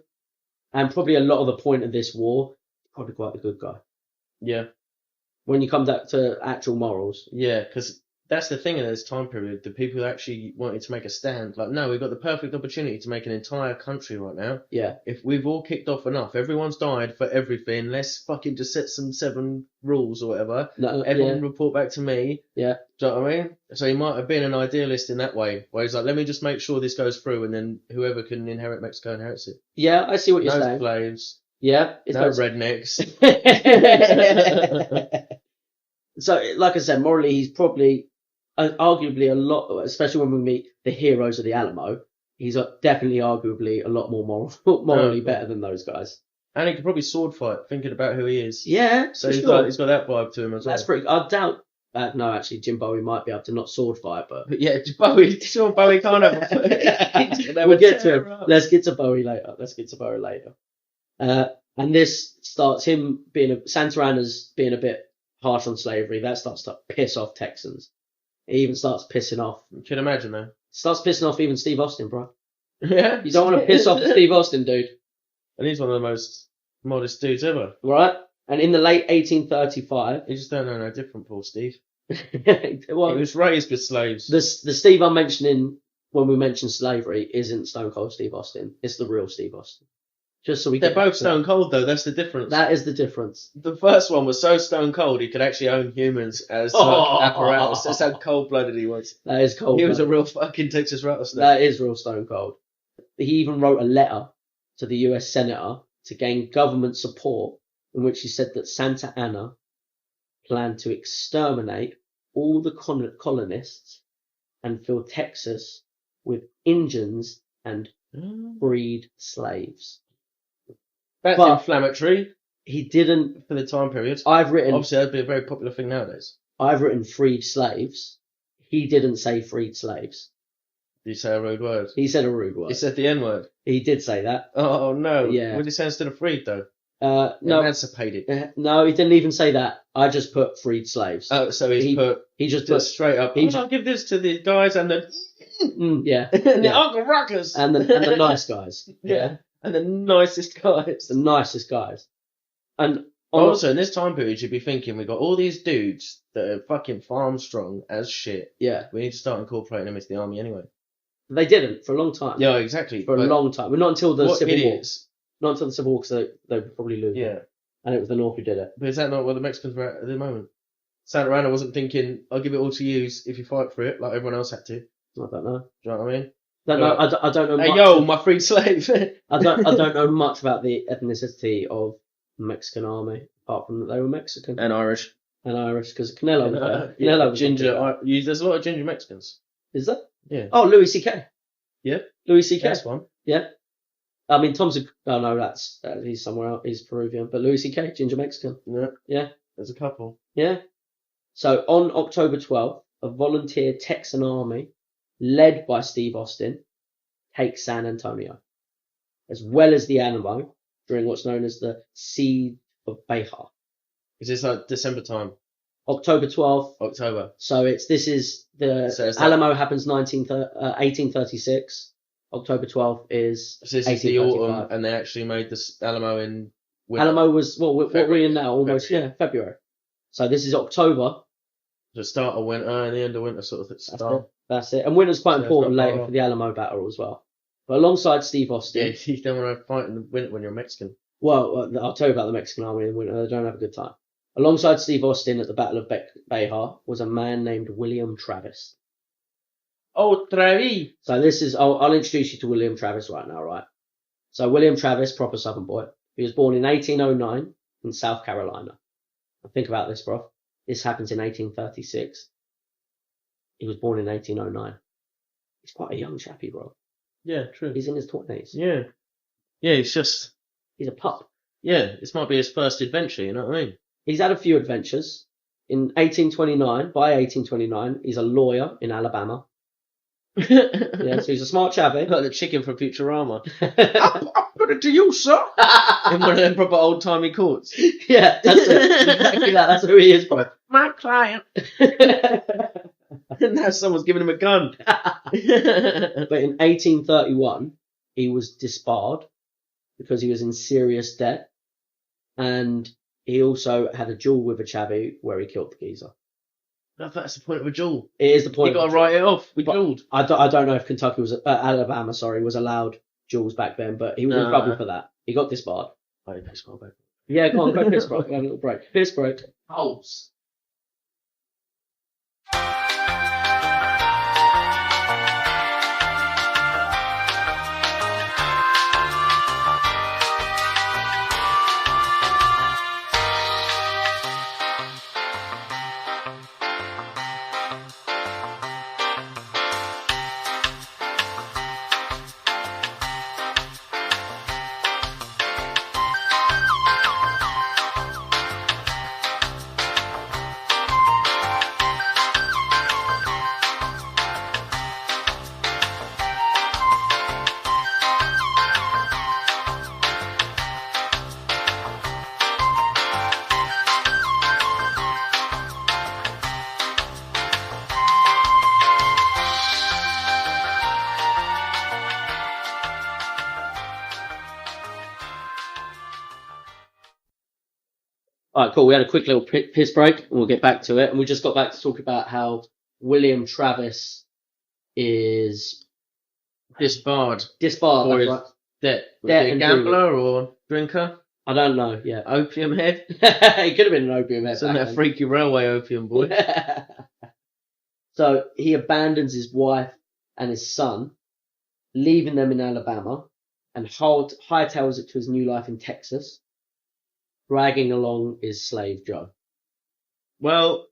and probably a lot of the point of this war, probably quite a good guy. Yeah, When you come back to actual morals, yeah, because that's the thing in this time period. The people who actually wanted to make a stand, like, no, we've got the perfect opportunity to make an entire country right now. yeah, If we've all kicked off enough, everyone's died for everything. Let's fucking just set some 7 rules or whatever. no, Everyone report back to me. yeah. Do you know what I mean? So he might have been an idealist in that way, where he's like, let me just make sure this goes through, and then whoever can inherit Mexico inherits it. Yeah, I see what you're No saying. slaves, Yeah, no rednecks. So, like I said, morally, he's probably, arguably a lot, especially when we meet the heroes of the Alamo, he's definitely arguably a lot more morally better than those guys. And he could probably sword fight, thinking about who he is. Yeah, So for he's sure. got that vibe to him as well. That's pretty. I doubt. No, actually, Jim Bowie might be able to not sword fight, but But yeah, Bowie, sure, Bowie can't have we'll get to him. Let's get to Bowie later. And this starts him being Santa Anna's being a bit harsh on slavery. That starts to piss off Texans. It even starts pissing off. You can imagine, though. Starts pissing off even Steve Austin, bro. Yeah. You don't want to piss off Steve Austin, dude. And he's one of the most modest dudes ever. Right? And in the late 1835, You just don't know no different, Paul Steve. well, He was raised with slaves. the Steve I'm mentioning when we mention slavery isn't Stone Cold Steve Austin. It's the real Steve Austin. Just so we They're get both stone cold, though. That's the difference. That is the difference. The first one was so stone cold he could actually own humans as like, apparatus. That's how cold blooded he was. That is cold. He was a blooded. real fucking Texas rattlesnake. That is real Stone Cold. He even wrote a letter to the US Senator to gain government support in which he said that Santa Anna planned to exterminate all the colonists and fill Texas with Indians and freed slaves. That's But- inflammatory He didn't. for the time period. I've written Obviously, that'd be a very popular thing nowadays. freed slaves. He didn't say freed slaves. Did you say a rude word? He said a rude word. He said the N word. He did say that. Oh no! Yeah. What did he say instead of freed though? No, Emancipated. no, he didn't even say that. I just put freed slaves. Oh, so he's put He just put just straight up. he- I'll give this to the guys and the yeah, and the yeah. Uncle Ruckers and the nice guys. yeah, and the nicest guys. The nicest guys. And Also, in this time period, you'd be thinking we got all these dudes that are fucking farm strong as shit. yeah, We need to start incorporating them into the army anyway. they didn't for a long time. Yeah, exactly. For a long time. But not until the what Civil War. idiots? Not until the Civil War, because they would probably lose. Yeah. And it was the North who did it. But is that not where the Mexicans were at the moment? Santa Ana wasn't thinking, I'll give it all to you if you fight for it, like everyone else had to. Do I don't know. you know what I mean? I don't know. Hey, much yo, my free slave. I don't know much about the ethnicity of the Mexican army, apart from that they were Mexican and Irish. and Irish, because Canelo was there. Yeah, Canelo was ginger. there. There's a lot of ginger Mexicans. Is that? Yeah. Oh, Louis C.K. Yeah. Louis C.K. That's one. Yeah. I mean, Tom's oh no, that's he's somewhere else. He's Peruvian, but Louis C.K. ginger Mexican. Yeah. Yeah. There's a couple. Yeah. So on October 12th, a volunteer Texan army, led by Steve Austin, takes San Antonio, as well as the Alamo, during what's known as the Siege of Beja. Is this like December time? October 12th. October. So this is the So is that- Alamo happens 1836. October 12th is So this is the 1835. autumn, and they actually made this Alamo in winter. Alamo was what we're February. in now, almost February. So this is October. The start of winter and the end of winter sort of start. That's it. And winter's quite So it's important not far later off. for the Alamo battle as well. But alongside Steve Austin, Yeah, you don't want to fight in the winter when you're Mexican. well, I'll tell you about the Mexican army in winter. They don't have a good time. Alongside Steve Austin at the Battle of Beja was a man named William Travis. Oh, Travis. So this is, I'll introduce you to William Travis right now, right? So William Travis, proper Southern boy. He was born in 1809 in South Carolina. Now think about this, bro. This happens in 1836. He was born in 1809. He's quite a young chappy, bro. Yeah, true. He's in his 20s. Yeah. Yeah, it's just, He's a pup. yeah, this might be his first adventure, you know what I mean? He's had a few adventures. In 1829, he's a lawyer in Alabama. Yeah, so he's a smart chappy. Like the chicken from Futurama. I'll put it to you, sir. In one of them proper old timey courts. Yeah, that's it. Exactly that. That's who he is, bro. My client. And now someone's giving him a gun. But in 1831, he was disbarred because he was in serious debt, and he also had a duel with a chavvy where he killed the geezer. That's the point of a duel. It is the point. You got to write it off. We But- duelled. I don't know if Kentucky was Alabama, was allowed duels back then, but he was in No. trouble for that. He got disbarred. Oh, you piss my back. Yeah, go on, go piss break. Have a little break. Piss break. Holes. All right, cool. We had a quick little piss break, and we'll get back to it. And we just got back to talk about how William Travis is Disbarred. disbarred. For That's his right. debt. Was Debt he a and gambler or drinker? I don't know. Yeah, Opium head? he could have been an opium head. It's in back that then. freaky railway opium boy. So he abandons his wife and his son, leaving them in Alabama, and hightails it to his new life in Texas. Dragging along is slave Joe. Well,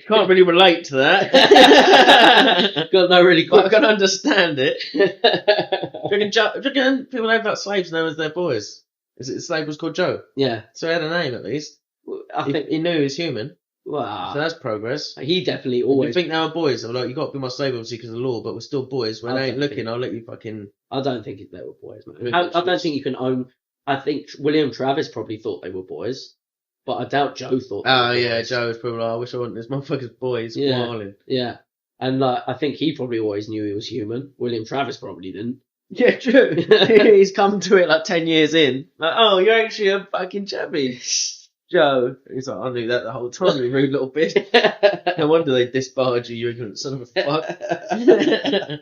Can't really relate to that. Got no really But I quick. can understand it. Do you reckon people have like slaves known as their boys? Is it the slave was called Joe? Yeah, So he had a name at least. I think. He knew he was human. So Well, that's progress. he definitely You always. think they were boys? I'm like, you got to be my slave obviously because of the law, but we're still boys. When I they ain't don't looking, think- I'll let you fucking. I don't think they were boys, man. With I the don't think you can own. I think William Travis probably thought they were boys, but I doubt Joe thought. They Oh were yeah, boys. Joe was probably like, I wish I wasn't this motherfucker's boys. Yeah. Marlin. Yeah, and like I think he probably always knew he was human. William Travis probably didn't. Yeah, true. He's come to it like 10 years in. Like, oh, you're actually a fucking chubby. Joe. He's like, I knew that the whole time, you rude little bitch. No wonder they disbarred you, you ignorant son of a fuck.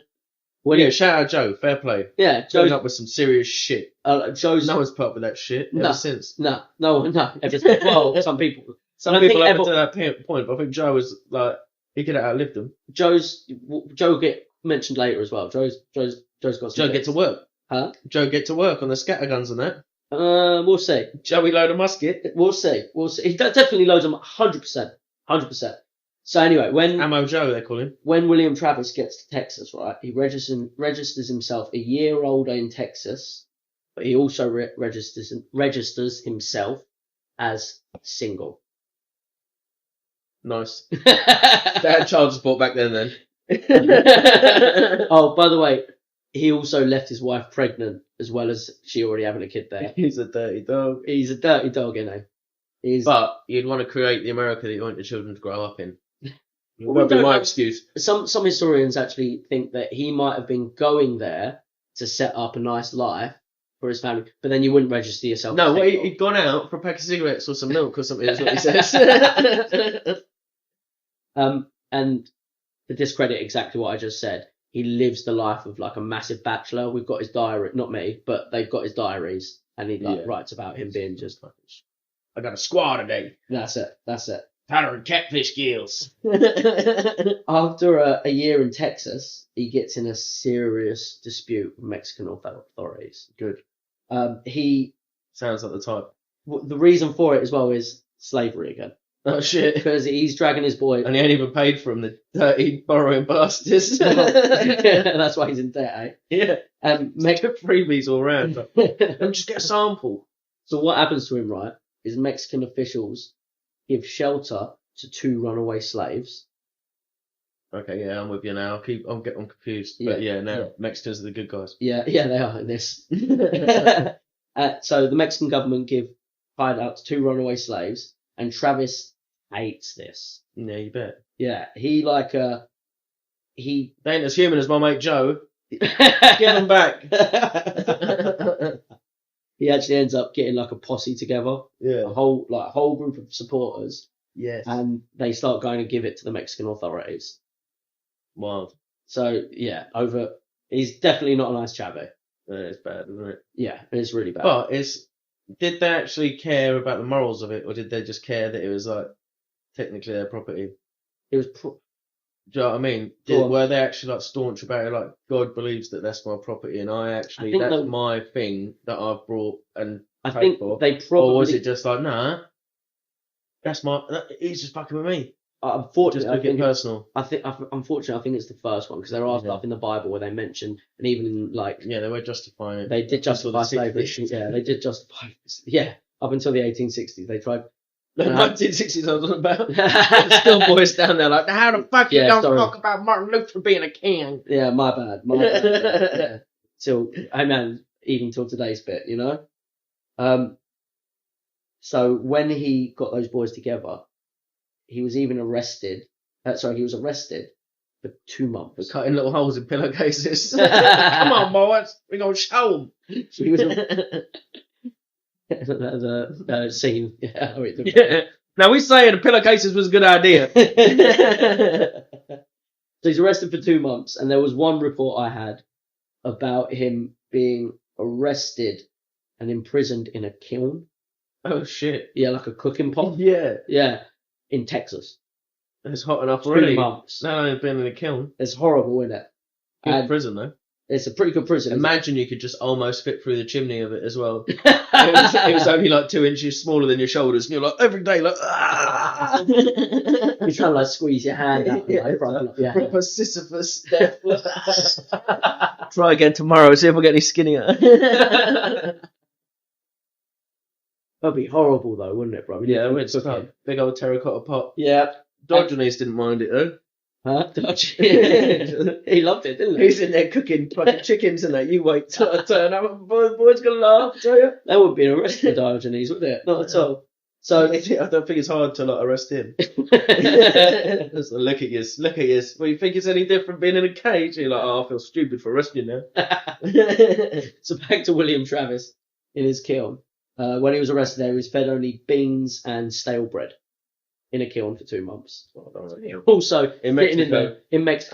Well, yeah, shout out Joe. Fair play. Yeah, Joe's Joe's up with some serious shit. Joe's No one's put up with that shit No. ever since. no. Well, some people. Some I think people up everyone- to that point, but I think Joe was like, he could have outlived them. Joe get mentioned later as well. Joe's got some Joe get to work. Huh? Joe get to work on the scatterguns and that. We'll see. Joey load a musket. We'll see. He definitely loads them 100%. 100%. So anyway, Ammo Joe, they call him. when William Travis gets to Texas, right, he registers himself a year older in Texas, but he also registers himself as single. Nice. They had child support back then. Oh, by the way, he also left his wife pregnant, as well as she already having a kid there. He's a dirty dog. He's a dirty dog, you know. But you'd want to create the America that you want your children to grow up in. Well, That'd be we my don't- excuse. Some historians actually think that he might have been going there to set up a nice life for his family, but then you wouldn't register yourself. No, as well, single. he'd gone out for a pack of cigarettes or some milk or something, is what he says. And to discredit exactly what I just said, he lives the life of like a massive bachelor. We've got his diary, not me, but they've got his diaries, and he like Yeah. writes about him being just. I got a squaw today. That's it. Powder and catfish gills. After a year in Texas, he gets in a serious dispute with Mexican authorities. Good. He Sounds like the type. the reason for it as well is slavery again, Oh shit. because he's dragging his boy. And he ain't even paid for him, the dirty borrowing bastards. That's why he's in debt, Yeah. eh? Make freebies all around. Let me just get a sample. So what happens to him, right, is Mexican officials give shelter to 2 runaway slaves. Okay, yeah, I'm with you now. I'm confused. Yeah, But yeah, now yeah. Mexicans are the good guys. Yeah, they are in this. So the Mexican government give hideout to 2 runaway slaves, and Travis hates this. Yeah, you bet. Yeah, he They ain't as human as my mate Joe. Give them back. He actually ends up getting like a posse together, Yeah. a whole group of supporters, Yes. and they start going to give it to the Mexican authorities. Wild. So yeah, he's definitely not a nice chavvy. It's bad, isn't it? Yeah, it's really bad. But did they actually care about the morals of it, or did they just care that it was like technically their property? It was Do you know what I mean? Go on. Were they actually like staunch about it? Like God believes that that's my property, and I actually think that's that- my thing that I've brought and I paid think for. they probably Or was it just like, nah, he's just fucking with me. Just unfortunately, took it personal. unfortunately, I think it's the first one, because there are Yeah. stuff in the Bible where they mention, and even in like Yeah, they were justifying it. they did justify the slavery. 60s. Yeah, they did justify. Yeah, up until the 1860s, they tried. The 1960s I was on about. There's still boys down there like, how the fuck you Yeah, don't sorry. talk about Martin Luther being a king? Yeah, my bad. Yeah. Even till today's bit, you know. So when he got those boys together, he was even arrested. He was arrested for 2 For months. cutting little holes in pillowcases. Come on, boys. We're going to show them. So he was the scene. Yeah, I mean, Yeah. Now, we saying the pillowcases was a good idea. So he's arrested for 2 months, and there was one report I had about him being arrested and imprisoned in a kiln. Oh, shit. Yeah, like a cooking pot. Yeah. Yeah, in Texas. It's hot enough 2 already. months. Now I've been in a kiln. It's horrible, isn't it? Good And prison, though. It's a pretty good prison. Imagine you could just almost fit through the chimney of it as well. It was only like 2 inches smaller than your shoulders, and you're like every day like. Ah! You're trying to like squeeze your hand out. And, like, proper Sisyphus death. Try again tomorrow. See if I get any skinnier. That'd be horrible though, wouldn't it, bro? Yeah, it's a big old terracotta pot. Yeah. Diogenes didn't mind it though. Huh? He loved it, didn't he? He's in there cooking fucking chickens and that. You wait till I turn up. Boys gonna laugh, tell you. That wouldn't be an arrest for Diogenes, would it? Not at all. So I don't think it's hard to like arrest him. Just look at you. Well, you think it's any different being in a cage? You're like, oh, I feel stupid for arresting you now. So back to William Travis in his kiln. When he was arrested there, he was fed only beans and stale bread in a kiln for 2 months. Also, in Mexico,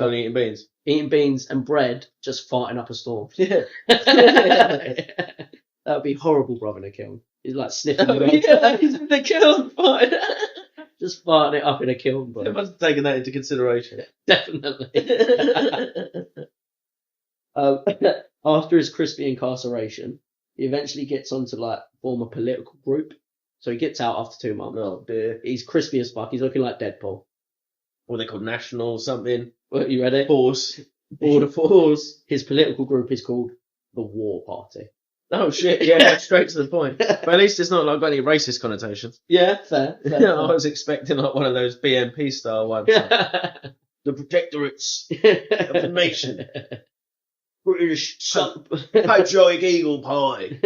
only eating beans and bread, just farting up a storm. Yeah. That would be horrible, brother, in a kiln. He's like sniffing he's in the kiln, fine. Just farting it up in a kiln, bro. I must have taken that into consideration. Definitely. After his crispy incarceration, he eventually gets onto like form a political group. So he gets out after 2 months. Oh dear. He's crispy as fuck. He's looking like Deadpool. What are they called? National something? What, you ready? Force. Border Force. His political group is called the War Party. Oh shit, yeah, straight to the point. But at least it's not like got any racist connotations. Yeah, fair. I was expecting like one of those BNP style ones. Like, the protectorates of the nation. British patriotic eagle pie.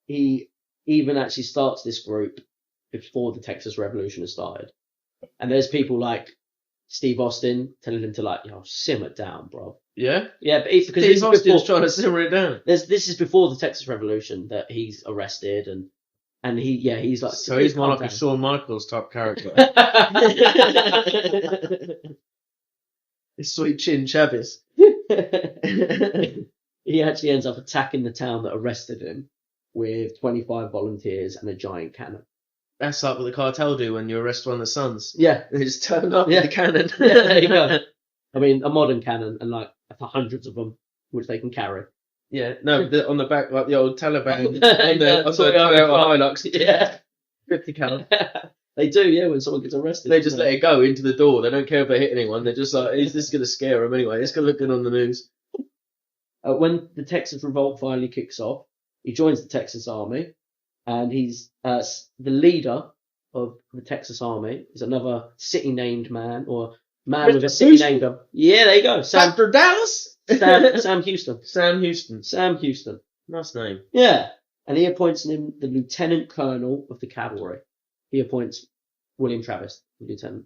He even actually starts this group before the Texas Revolution has started. And there's people like Steve Austin telling him to like, simmer down, bro. Yeah? Yeah, but because Steve Austin's trying to simmer it down. This is before the Texas Revolution that he's arrested and he's like... So he's more like a Shawn Michaels type character. It's Sweet Chin Chavez. He actually ends up attacking the town that arrested him with 25 volunteers and a giant cannon. That's like what the cartel do when you arrest one of the sons. Yeah. They just turn up with the cannon. Yeah, there you go. I mean, a modern cannon and like hundreds of them, which they can carry. Yeah, no, on the back, like the old Taliban on the Hilux. Yeah. 50 cal. They do, yeah, when someone gets arrested. They just let it go into the door. They don't care if they hit anyone. They're just like, is this going to scare them anyway? It's going to look good on the news. When the Texas Revolt finally kicks off, he joins the Texas Army, and he's the leader of the Texas Army. Is another city-named man, or man with a city named him. Yeah, there you go. Dr. Dallas? Sam Houston. Sam Houston. Sam Houston. Nice name. Yeah. And he appoints him the Lieutenant Colonel of the Cavalry. He appoints William Travis, the Lieutenant.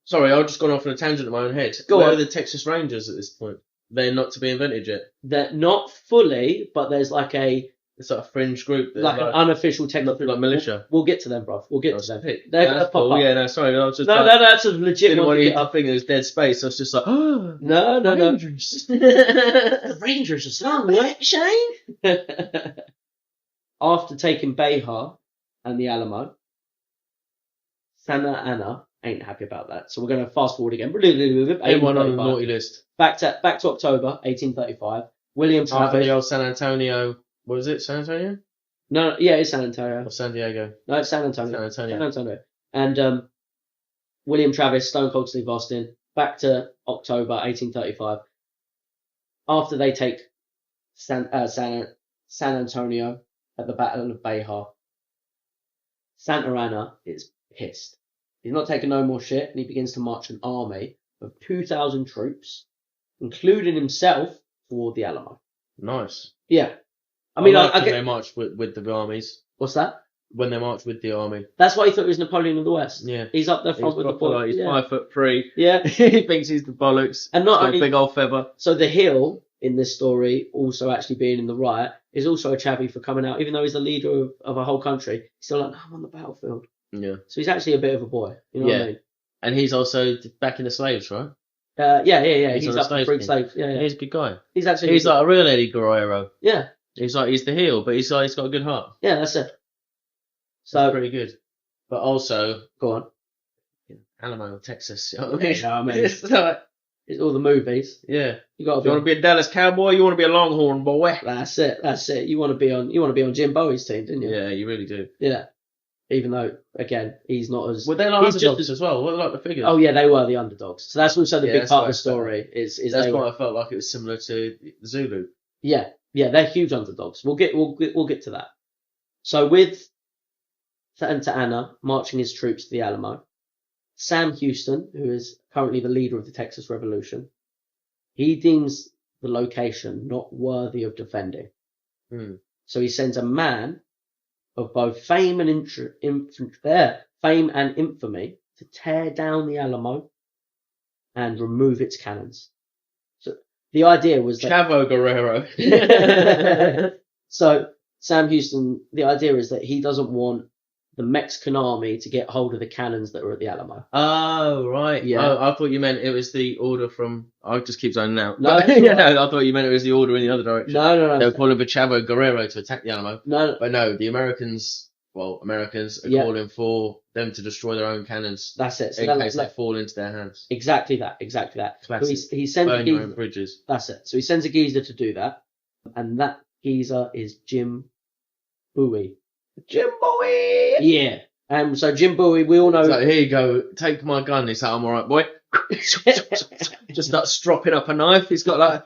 Sorry, I've just gone off on a tangent in my own head. Where are the Texas Rangers at this point? They're not to be invented yet. They're not fully, but there's like it's like a fringe group. Like an unofficial technical... Like militia. We'll get to them, bro. We'll get to them. They're going to pop up. Yeah, no, sorry. I was just that's a legit didn't want to think it was dead space. I was just like, oh, no. Rangers. The Rangers are something, right, Shane? After taking Behar and the Alamo, Santa Anna ain't happy about that. So we're going to fast forward again. Everyone on the naughty list. Back to October 1835. William Travis. The old San Antonio. What was it? San Antonio? No, yeah, it's San Antonio. Or San Diego? No, it's San Antonio. San Antonio. And William Travis, Stone Cold Steve Austin. Back to October 1835. After they take San Antonio at the Battle of Behar, Santa Anna is pissed. He's not taking no more shit, and he begins to march an army of 2,000 troops, including himself, toward the Alamo. Nice. Yeah. I mean, I get... they march with the armies. What's that? When they march with the army. That's why he thought he was Napoleon of the West. Yeah. He's up there front with the bollocks. He's 5'3". Yeah. He thinks he's the bollocks. And not only... a big old feather. So the Hill, in this story, also actually being in the riot, is also a chavvy for coming out. Even though he's the leader of a whole country, he's still like, no, I'm on the battlefield. Yeah. So he's actually a bit of a boy. You know what I mean? And he's also backing the slaves, right? Yeah. He's up for free slaves. Yeah. He's a good guy. He's like a real Eddie Guerrero. Yeah. He's the heel, but he's got a good heart. Yeah, that's it. So that's pretty good. But also, go on. Alamo, Texas. You know what I mean? You know what I mean? It's like, It's all the movies. yeah. You got If you want to be a Dallas Cowboy, you want to be a Longhorn boy. That's it. That's it. You want to be on Jim Bowie's team, didn't you? Yeah, you really do. Yeah. Even though, again, he's not as. Were they like he's underdogs just as well? What were like the figures? Oh yeah, they were the underdogs. So that's also the Yeah, big that's part what of the I felt. story. Is That's they why were, I felt like it was similar to Zulu. yeah, they're huge underdogs. We'll get to that. So with Santa Anna marching his troops to the Alamo, Sam Houston, who is currently the leader of the Texas Revolution, he deems the location not worthy of defending. Hmm. So he sends a man of both fame and infamy to tear down the Alamo and remove its cannons. So the idea was that Chavo Guerrero. so Sam Houston, the idea is that he doesn't want the Mexican army to get hold of the cannons that are at the Alamo. Oh, right. Yeah. Oh, I thought you meant it was the order from... I just keep zoning out. No, But, that's all right. I thought you meant it was the order in the other direction. No. They were calling for Chavo Guerrero to attack the Alamo. No. But no, the Americans are Yeah. calling for them to destroy their own cannons That's it. So in case they fall into their hands. exactly that. Classic. So he sends a Burn your own geezer. bridges. That's it. So he sends a geezer to do that, and that geezer is Jim Bowie. Jim Bowie! Yeah. So Jim Bowie, we all know. So here you go, take my gun. He's like, I'm alright, boy. Just starts stropping up a knife. He's got like,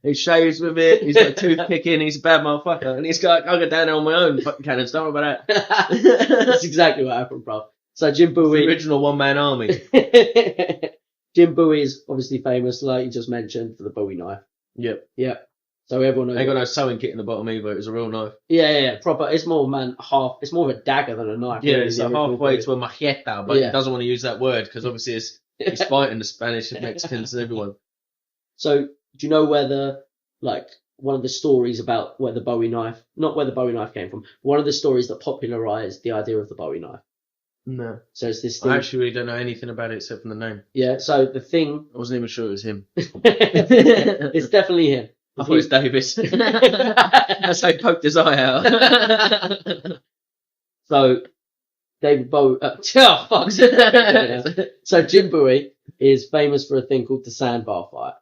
he shaves with it. He's got a toothpick in. He's a bad motherfucker. And he's got, I'll go down there on my own fucking cannons. Don't worry about that. That's exactly what happened, bro. So Jim The Bowie. original one-man army. Jim Bowie is obviously famous, like you just mentioned, for the Bowie knife. Yep. Yep. So everyone knows. Ain't got no sewing kit in the bottom either. It was a real knife. Yeah. Proper. It's more it's more of a dagger than a knife. Yeah, really, it's the like original halfway Bowie. to a macheta, but Yeah. he doesn't want to use that word because obviously he's fighting the Spanish and Mexicans and everyone. So, do you know where one of the stories about where the Bowie knife, not where the Bowie knife came from, one of the stories that popularized the idea of the Bowie knife? No. So it's this thing. I actually really don't know anything about it except from the name. Yeah, so the thing, I wasn't even sure it was him. it's definitely him. I thought it was Davis. That's how he poked his eye out. So, David Bowie, oh, fuck. So Jim Bowie is famous for a thing called the sandbar fight,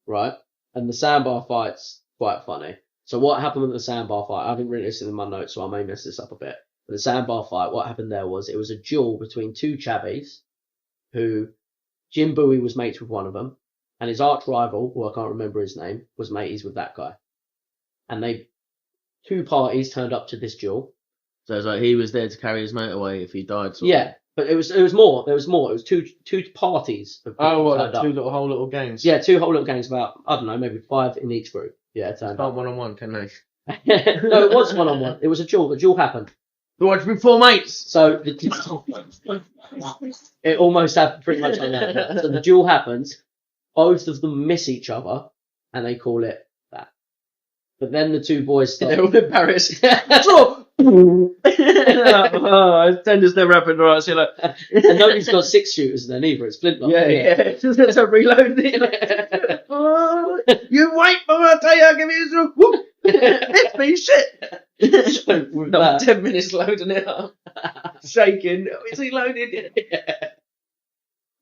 right? And the sandbar fight's quite funny. So what happened with the sandbar fight? I haven't written this in my notes, so I may mess this up a bit. But the sandbar fight, what happened there was it was a duel between two chavvies who Jim Bowie was mates with one of them, and his arch rival, who I can't remember his name, was mateys with that guy. And two parties turned up to this duel. So it's like he was there to carry his mate away if he died. Yeah, but it was more. There was more. It was two parties. Of people Oh, what, turned like up. two whole little gangs? Yeah, two whole little gangs, about, I don't know, maybe 5 in each group. Yeah, turned Can't up. one-on-one, can they? No, it was one-on-one. It was a duel. The duel happened. The watch me four mates! So it almost happened pretty much like that. So the duel happens. Both of them miss each other, and they call it that. But then the two boys start. They're all embarrassed. Draw! Oh, tender's never happened, right? So you're like, And nobody's got 6 shooters then either. It's flintlock. yeah. Just to reload it. Oh, you wait, but I'll tell you, I'll give you some. Whoop. It's me shit. So with No, that- 10 minutes loading it up. Shaking. Is he loaded?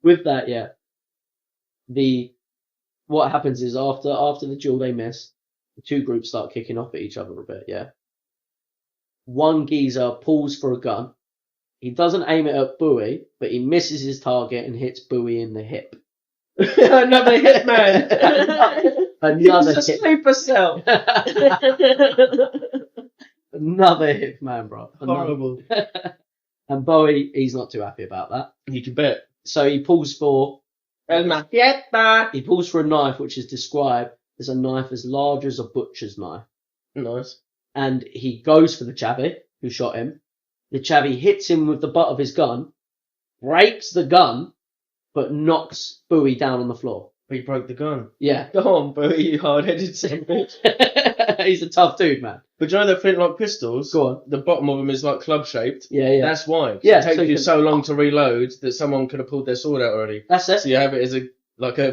With that, yeah. What happens is after the duel they miss, the two groups start kicking off at each other a bit, yeah. One geezer pulls for a gun. He doesn't aim it at Bowie, but he misses his target and hits Bowie in the hip. Another hitman. Another He's a hit. sleeper cell. Another hit, man, bro. Horrible. And Bowie, he's not too happy about that. You can bet. So he pulls for El macheta. a knife, which is described as a knife as large as a butcher's knife. Nice. And he goes for the chavvy who shot him. The chavvy hits him with the butt of his gun, breaks the gun, but knocks Bowie down on the floor. He broke the gun. Yeah. Go on, Bowie, you hard-headed son of a bitch. He's a tough dude, man. But you know the flintlock pistols? Go on. The bottom of them is like club-shaped. Yeah. That's why. Yeah, It takes so you you can- so long to reload that someone could have pulled their sword out already. That's it. So you have it as a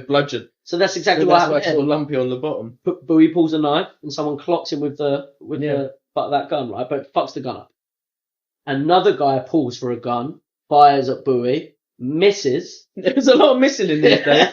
bludgeon. So that's exactly And what that's why happened. it's here. sort of lumpy on the bottom. Bowie pulls a knife and someone clocks him with Yeah. the butt of that gun, right? But fucks the gun up. Another guy pulls for a gun, fires at Bowie, misses. There's a lot of missing in these days.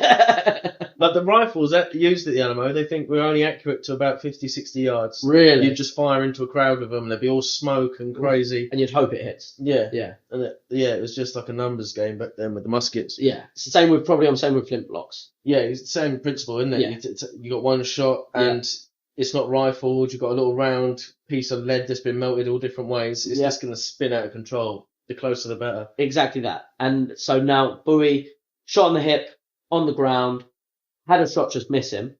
Like the rifles that used at the Alamo, they think we're only accurate to about 50, 60 yards. Really? You'd just fire into a crowd with them, and they'd be all smoke and crazy. And you'd hope it hits. Yeah. Yeah. And it was just like a numbers game back then with the muskets. Yeah. It's the same with, probably I'm saying with flintlocks. Yeah, it's the same principle, isn't it? Yeah. You got one shot, and it's not rifled. You've got a little round piece of lead that's been melted all different ways. It's just going to spin out of control. The closer, the better. Exactly that. And so now Bowie, shot on the hip, on the ground, had a shot just miss him.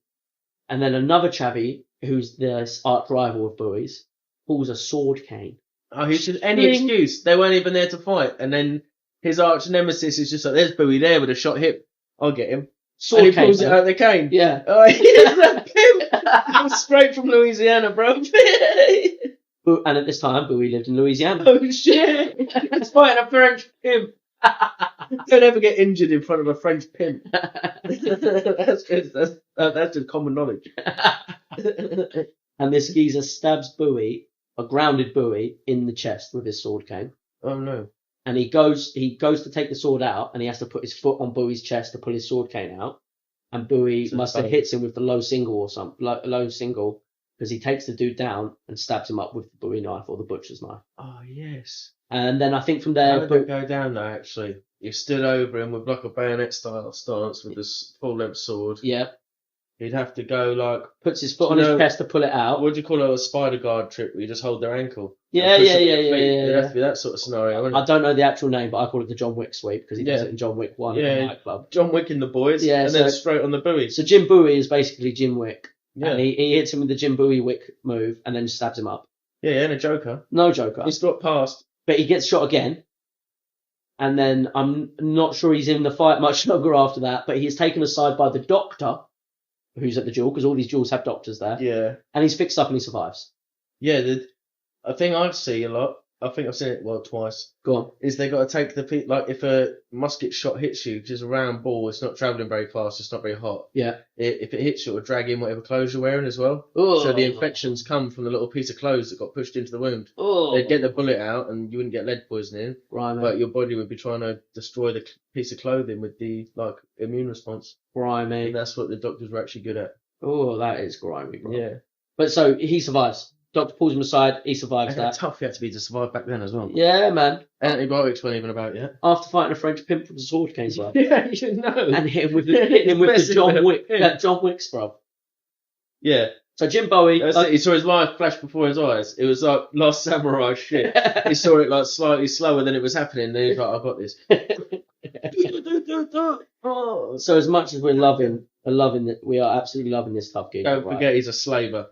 And then another chavvy, who's the arch rival of Bowie's, pulls a sword cane. Oh, he's just any excuse. They weren't even there to fight. And then his arch nemesis is just like, there's Bowie there with a shot hip. I'll get him. Sword and he cane, pulls it out of the cane. Yeah. Oh, he's a pimp. I'm straight from Louisiana, bro. And at this time, Bowie lived in Louisiana. Oh, shit. He's fighting a French pimp. Don't ever get injured in front of a French pimp. That's just common knowledge. And this geezer stabs Bowie, a grounded Bowie, in the chest with his sword cane. Oh no. And he goes to take the sword out, and he has to put his foot on Bowie's chest to pull his sword cane out. And Bowie must have hits him with the low single or something, low single, because he takes the dude down and stabs him up with the Bowie knife or the butcher's knife. Oh yes. And then I think from there, how did it go down though? Actually, you stood over him with like a bayonet style stance with this full length sword. Yeah. He'd have to go like puts his foot on his chest to pull it out. What do you call it? A spider guard trick where you just hold their ankle. Yeah. It'd have to be that sort of scenario. I don't know the actual name, but I call it the John Wick sweep because he does it in John Wick 1 at the nightclub. John Wick and the boys. Yeah, and then straight on the Bowie. So Jim Bowie is basically Jim Wick. Yeah. And he hits him with the Jim Bowie Wick move and then stabs him up. Yeah, and a Joker. No Joker. He's got past. But he gets shot again. And then I'm not sure he's in the fight much longer after that, but he is taken aside by the doctor who's at the duel, because all these duels have doctors there. Yeah. And he's fixed up and he survives. Yeah, a thing I see a lot, I think I've seen it, twice. Go on. Is they got to take like if a musket shot hits you, which is a round ball, it's not travelling very fast, it's not very hot. Yeah. If it hits you, it'll drag in whatever clothes you're wearing as well. Oh. So the infections come from the little piece of clothes that got pushed into the wound. Oh. They'd get the bullet out and you wouldn't get lead poisoning. Right, mate. But your body would be trying to destroy the piece of clothing with the immune response. Grimy. And that's what the doctors were actually good at. Oh, that is grimy, bro. Yeah. But so he survives. Doctor pulls him aside. He survives that. How tough you had to be to survive back then as well. Yeah, man. Antibiotics weren't even about yet. After fighting a French pimp from the sword cane, bro. Yeah, you know. And hitting him with the John Wick, John Wick's, bro. Yeah. So Jim Bowie. He saw his life flash before his eyes. It was like Last Samurai shit. He saw it like slightly slower than it was happening. Then he was like, "I've got this." Oh. So as much as we are absolutely loving this tough gig. Don't forget he's a slaver.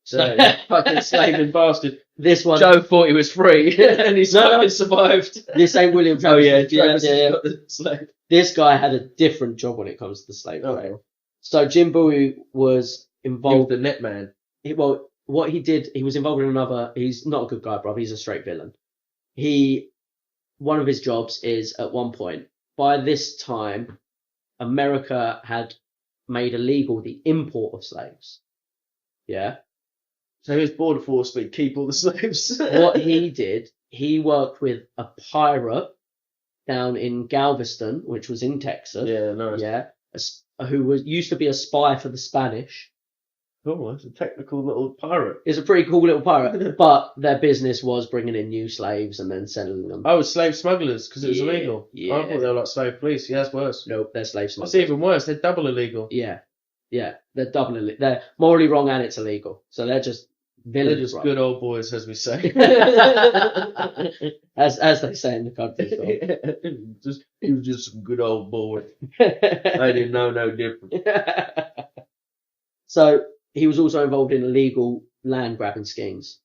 So fucking slaving bastard. This one, Joe thought he was free, and he's survived. This ain't William Travis. Oh yeah, Travis got the slave. This guy had a different job when it comes to the slave trade. So Jim Bowie was involved. The net man. What he did, he was involved in another. He's not a good guy, bro. He's a straight villain. One of his jobs is at one point. By this time, America had made illegal the import of slaves. Yeah. So his border force would keep all the slaves. What he did, he worked with a pirate down in Galveston, which was in Texas. Yeah, nice. Yeah, who used to be a spy for the Spanish. Oh, that's a technical little pirate. He's a pretty cool little pirate, but their business was bringing in new slaves and then selling them. Oh, slave smugglers, because it was illegal. Yeah. I thought they were like slave police. Yeah, that's worse. Nope, they're slave smugglers. That's even worse. They're double illegal. Yeah, they're double illegal. They're morally wrong and it's illegal. So they're just villains. They're just good old boys, as we say. as they say in the country. He was just some good old boy. They didn't know no different. So he was also involved in illegal land grabbing schemes.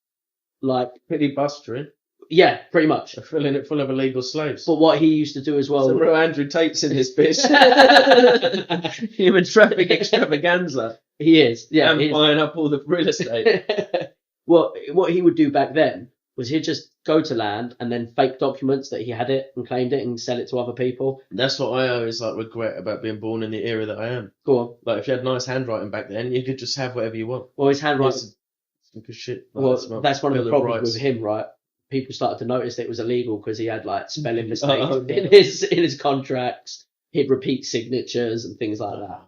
Like Pity Buster, yeah, pretty much. Filling it full of illegal slaves. But what he used to do as well. Some real Andrew Tate's in his bitch. Human traffic extravaganza. He is, yeah. And buying up all the real estate. What he would do back then was he'd just go to land and then fake documents that he had it and claimed it and sell it to other people. That's what I always regret about being born in the era that I am. Go on. Like if you had nice handwriting back then, you could just have whatever you want. Well, his handwriting. Some good shit. Well, that's one of the problems with him, right? people started to notice that it was illegal because he had like spelling mistakes Oh, no. in his contracts. He'd repeat signatures and things like that.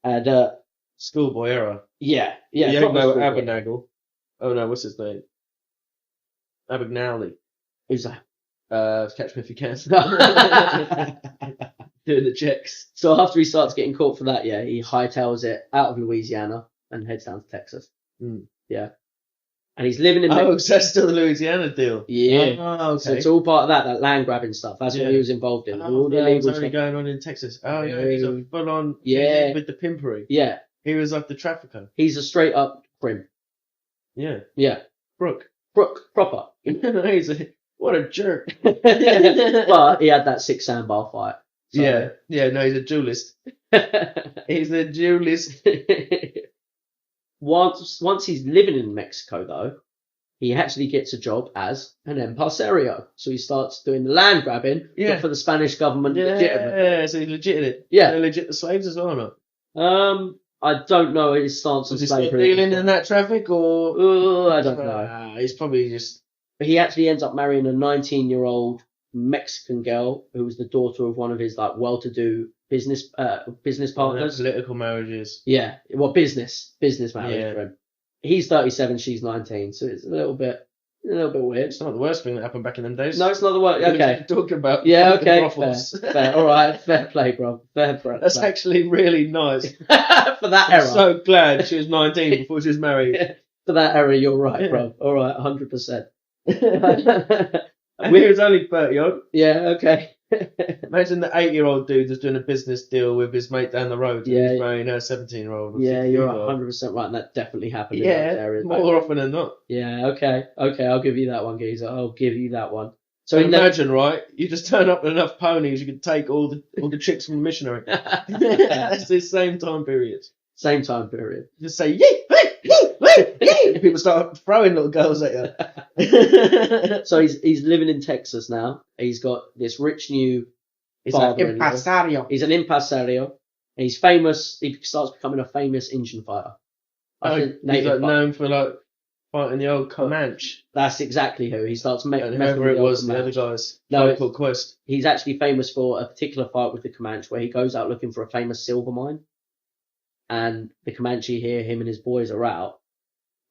And Schoolboy era. yeah, You don't proper know schoolboy. Abernagel. Oh no, what's his name? Abagnale. Who's that? Catch Me If You Can. Doing the checks. So after he starts getting caught for that, yeah, he hightails it out of Louisiana and heads down to Texas. Hmm. Yeah. And he's living in Oh, so that's still the Louisiana deal. Yeah. Oh, okay. So it's all part of that land grabbing stuff. That's what Yeah. he was involved in. Oh, All the that was illegal only stuff. going on in Texas. Oh, yeah, he's a full-on Yeah. with the pimpery. Yeah. He was like the trafficker. He's a straight up crim. Yeah. Yeah. Brooke. Proper. What a jerk. But he had that 6 sandbar fight. So. Yeah, no, he's a duelist. He's a duelist. Once he's living in Mexico, though, he actually gets a job as an empresario. So he starts doing the land grabbing, but for the Spanish government. Legitimate. Yeah, so he's legit in it. Yeah. They're legit the slaves as well, or not? I don't know his stance on Was he still slavery. dealing in that traffic, or? I don't know. He's probably just... But he actually ends up marrying a 19-year-old Mexican girl who was the daughter of one of his like well-to-do business partners. Political marriages. Yeah, well, business marriage Yeah. for him. He's 37, she's 19, so it's a little bit weird. It's not the worst thing that happened back in them days. No, it's not the worst. Okay. Talking about Yeah, okay. brothels. Fair. All right, fair play, bro. Fair play. That's actually really nice. for that I'm era. so glad she was 19 before she was married. For that era, you're right, Yeah. bro. All right, 100%. And he was only 30 odd. Yeah, okay. Imagine the 8-year-old dude that's doing a business deal with his mate down the road. Yeah. And he's marrying her 17-year-old. Yeah, you're 100% right, and that definitely happened in those Yeah, areas. more often than not. Yeah, okay, I'll give you that one, geezer. I'll give you that one. So So he never... imagine, right? You just turn up with enough ponies, you could take all the chicks from the missionary. That's the same time period. Same time period. Just say, yee, hey, yee, hey, yee. People start throwing little girls at you. So he's living in Texas now. He's got this rich new He's an father-in-law. impresario. He's an impresario. And he's famous. He starts becoming a famous engine fighter. He's like known for like fighting the old Comanche. That's exactly who. He starts And messing whoever with it the was, old the other Comanche. guys. No, Called Quest. He's actually famous for a particular fight with the Comanche where he goes out looking for a famous silver mine. And the Comanche hear him and his boys are out.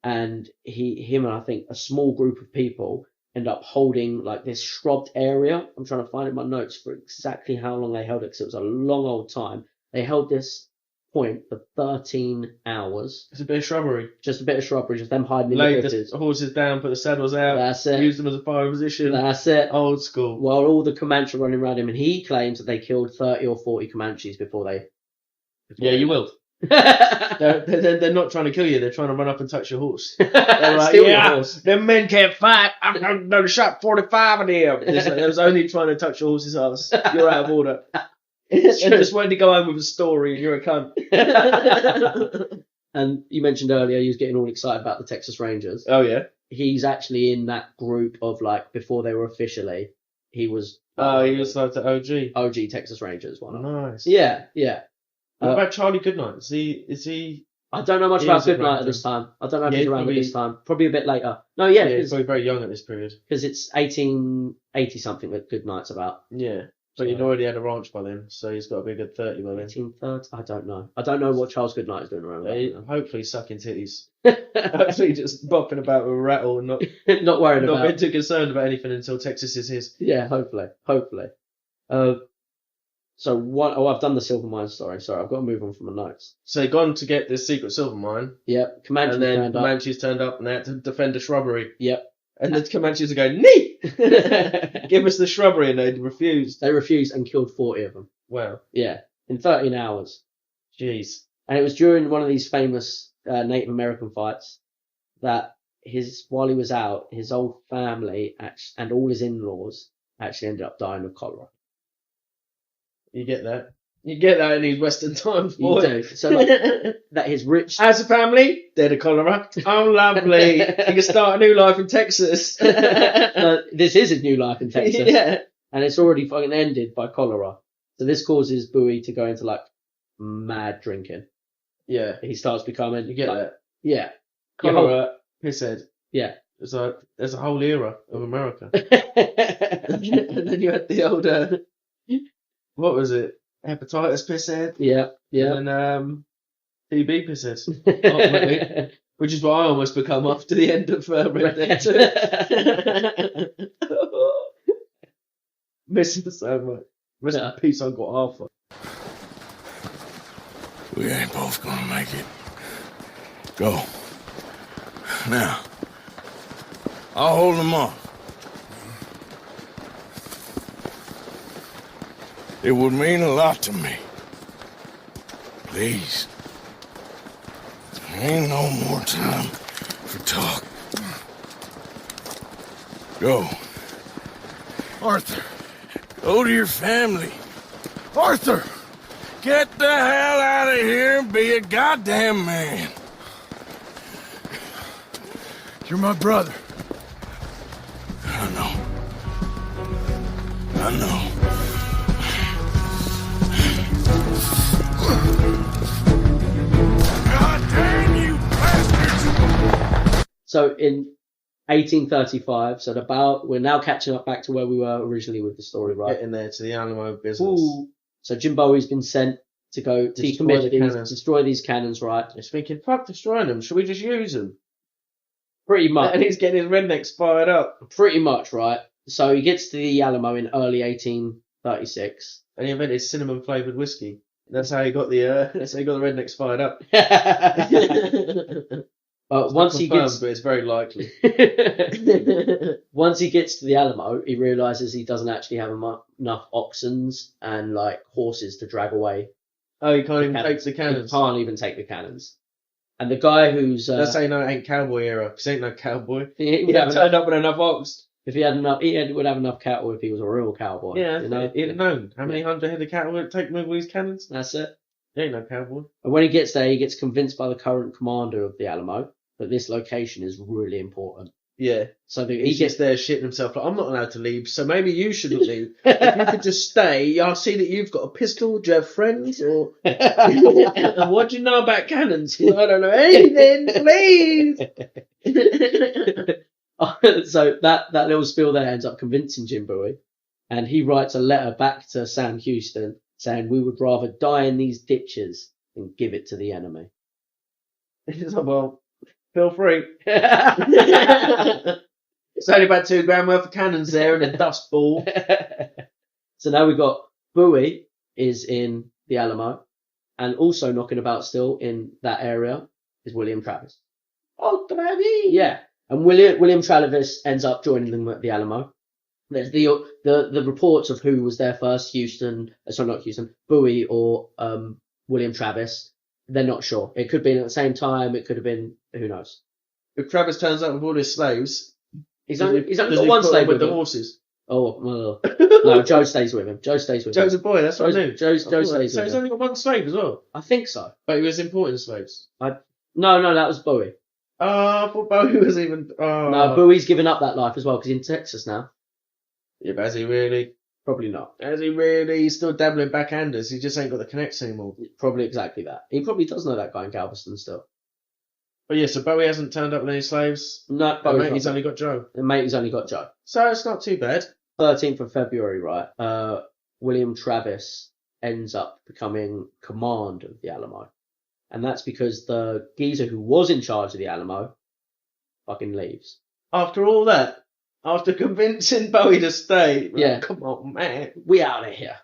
And him and I think a small group of people end up holding like this shrubbed area. I'm trying to find in my notes for exactly how long they held it because it was a long old time. They held this point for 13 hours. It's a bit of shrubbery. Just a bit of shrubbery, just them hiding in Laid the bushes. the horses down, put the saddles out, That's it. used them as a firing position. That's it. Old school. While all the Comanche are running around him, and he claims that they killed 30 or 40 Comanches before they... Yeah, you will. They're not trying to kill you. They're trying to run up and touch your horse. They're like, Steal your yeah, horse. them men can't fight. I'm going to shot 45 of them. They was only trying to touch your horse's ass. You're out of order. And just wanted to go home with a story, and you're a cunt. And you mentioned earlier he was getting all excited about the Texas Rangers. Oh yeah. He's actually in that group of like before they were officially. He was. Oh, he was like the OG. OG Texas Rangers one. Nice. Yeah, yeah. What about Charlie Goodnight? Is he? I don't know much He about is a Goodnight at Ranger. this time. I don't know if Yeah, he's around probably- at this time. Probably a bit later. No, Yeah, yeah, he's probably very young at this period. because it's 1880 something that Goodnight's about. Yeah, but he'd already had a ranch by then, so he's got to be a good 30 by then. 1830. I don't know. I don't know what Charles Goodnight is doing around that. Hopefully sucking titties. Hopefully just bopping about with a rattle and not Not worried not about. being too concerned about anything until Texas is his. Yeah, hopefully. So what? Oh, I've done the silver mine story. Sorry, I've got to move on from my notes. So they've gone to get this secret silver mine, Yep, Comanche and then turned up. Comanches turned up and they had to defend the shrubbery. Yep. And the Comanches are going, nee! Give us the shrubbery, and they refused. They refused and killed 40 of them. Wow. Yeah, in 13 hours. Jeez. And it was during one of these famous Native American fights that while he was out, his whole family and all his in-laws actually ended up dying of cholera. You get that? You get that in these Western times, boy. You do. So like, that his rich... As a family, they're the cholera. Oh, lovely. You can start a new life in Texas. No, this is a new life in Texas. Yeah. And it's already fucking ended by cholera. So this causes Bowie to go into like mad drinking. Yeah. He starts becoming... You get like, that? Yeah. Cholera, pisshead. Yeah. It's like there's a whole era of America. And then you had the old, What was it? Hepatitis pisshead. yeah. And then TB pisshead. Ultimately. Which is what I almost become after the end of Red Dead 2. Missing so much. Rest in peace, I got Arthur. We ain't both gonna make it. Go. Now. I'll hold them off. It would mean a lot to me. Please. There ain't no more time for talk. Go. Arthur. Go to your family. Arthur! Get the hell out of here and be a goddamn man. You're my brother. I know. God damn you bastards! So in 1835, we're now catching up back to where we were originally with the story, right? Getting there to the Alamo business. Ooh. So Jim Bowie's been sent to go decommission, destroy these cannons, right? He's thinking, fuck destroying them, should we just use them? Pretty much. And he's getting his rednecks fired up. Pretty much, right? So he gets to the Alamo in early 1836. And he invented cinnamon flavoured whiskey. That's how he got the rednecks fired up. Once he gets, but it's very likely. Once he gets to the Alamo, he realizes he doesn't actually have enough oxens and like horses to drag away. Oh, he can't even take the cannons. He can't even take the cannons. And the guy who's let's say no, it ain't cowboy era. Because he ain't no cowboy. He would have turned up with enough ox. If he had enough, would have enough cattle if he was a real cowboy. Yeah, you know? he'd have known how many hundred head of cattle would it take to move all these cannons. That's it. He ain't no cowboy. And when he gets there, he gets convinced by the current commander of the Alamo that this location is really important. Yeah. So he gets there shitting himself like, I'm not allowed to leave, so maybe you shouldn't leave. If you could just stay, I'll see that you've got a pistol. Do you have friends? Or what do you know about cannons? I don't know anything, please. So that little spiel there ends up convincing Jim Bowie, and he writes a letter back to Sam Houston saying, we would rather die in these ditches than give it to the enemy. He's like, well, feel free. It's only about 2 grand worth of cannons there and a dust ball. So now we've got Bowie is in the Alamo, and also knocking about still in that area is William Travis. Oh, Travis! Yeah, and William Travis ends up joining them at the Alamo. There's the reports of who was there first, Bowie or William Travis. They're not sure. It could have been at the same time. It could have been, who knows. If Travis turns up with all his slaves, he's only got one slave with the horses. Oh, well, no, Joe stays with him. Joe's a boy, that's what I knew. Joe stays with him. So he's only got one slave as well? I think so. But he was importing slaves? No, that was Bowie. Oh, I thought Bowie was even... Oh. No, Bowie's given up that life as well, because he's in Texas now. Yeah, but has he really? Probably not. Has he really? He's still dabbling backhanders. He just ain't got the connects anymore. Probably exactly that. He probably does know that guy in Galveston still. But yeah, so Bowie hasn't turned up with any slaves? No, he's only got Joe. He's only got Joe. So it's not too bad. 13th of February, right? William Travis ends up becoming command of the Alamo. And that's because the geezer who was in charge of the Alamo fucking leaves. After all that? After convincing Bowie to stay? Yeah. Come on, man. We out of here.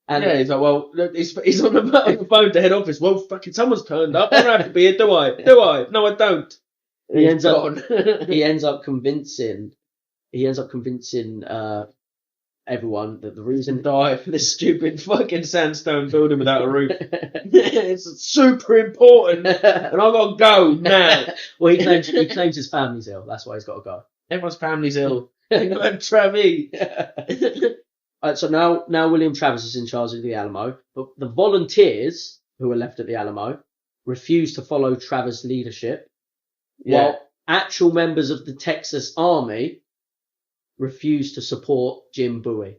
And yeah, he's like, well, he's on the phone to head office. Well, fucking someone's turned up. I don't have to be here, do I? Do I? No, I don't. He ends up convincing everyone that the reason die for this stupid fucking sandstone building without a roof. It's super important, and I gotta go now. Well, he claims his family's ill. That's why he's got to go. Everyone's family's ill. I'm Travis. So now William Travis is in charge of the Alamo, but the volunteers who were left at the Alamo refused to follow Travis' leadership, while actual members of the Texas Army refused to support Jim Bowie.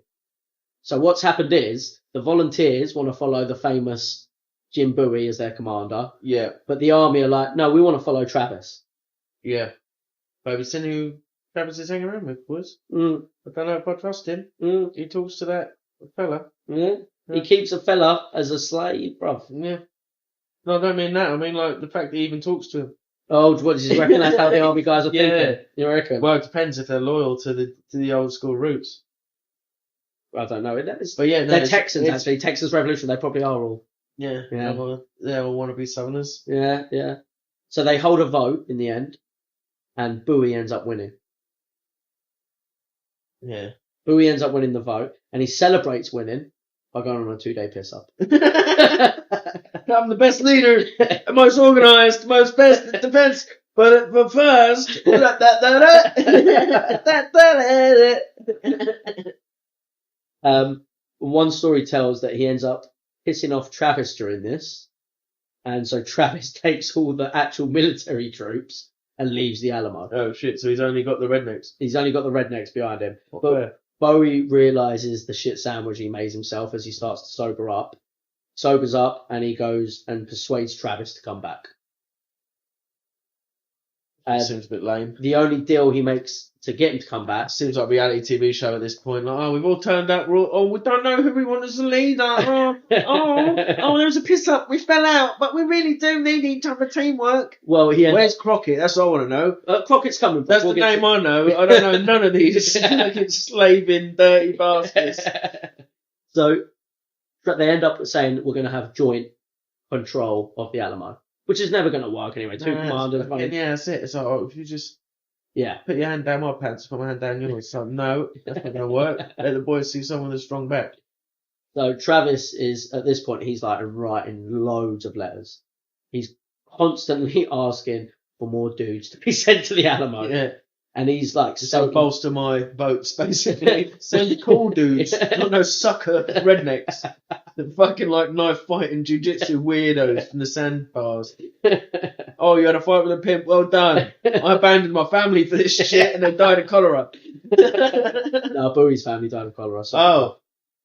So what's happened is the volunteers want to follow the famous Jim Bowie as their commander. Yeah. But the army are like, no, we want to follow Travis. Yeah. But have you seen who Travis is hanging around with, boys. Mm, I don't know if I trust him. mm, He talks to that fella. yeah. He Yeah. keeps a fella as a slave, bruv. Yeah. No, I don't mean that. I mean, like, the fact that he even talks to him. Oh, what does he reckon that's how the army guys are Yeah. thinking? You reckon? Well, it depends if they're loyal to the old school roots. I don't know. But yeah, no, They're it's- Texans, it's- actually. Texas Revolution, they probably are all. Yeah. Yeah. They all want to be Southerners. Yeah, yeah. So they hold a vote in the end, and Bowie ends up winning. Yeah. Bowie ends up winning the vote, and he celebrates winning by going on a 2-day piss up. I'm the best leader, the most organised, most best defence. But first, one story tells that he ends up pissing off Travis during this, and so Travis takes all the actual military troops and leaves the Alamo. oh shit! So he's only got the rednecks. He's only got the rednecks behind him. What But fair? Bowie realizes the shit sandwich he made himself as he starts to sobers up, and he goes and persuades Travis to come back. Seems a bit lame. The only deal he makes to get him to come back. Seems like a reality TV show at this point. Like, oh, we've all turned up. We don't know who we want as the leader. Oh, there was a piss up. We fell out, but we really do need each other teamwork. Well, Where's Crockett? That's what I want to know. Crockett's coming. That's the name I know. I don't know none of these fucking slaving dirty bastards. So they end up saying we're going to have joint control of the Alamo, which is never going to work anyway. Two commanders. Yeah, that's it. It's like, oh, if you just put your hand down my pants, put my hand down yours. So no, that's not going to work. Let the boys see someone with a strong back. So Travis is, at this point, he's like writing loads of letters. He's constantly asking for more dudes to be sent to the Alamo. Yeah. And he's like, So bolster my votes, basically. Send cool dudes, not no sucker rednecks. The fucking like knife fighting jiu-jitsu weirdos from the sandbars. Oh, you had a fight with a pimp? Well done. I abandoned my family for this shit and then died of cholera. No, Bowie's family died of cholera. So. Oh.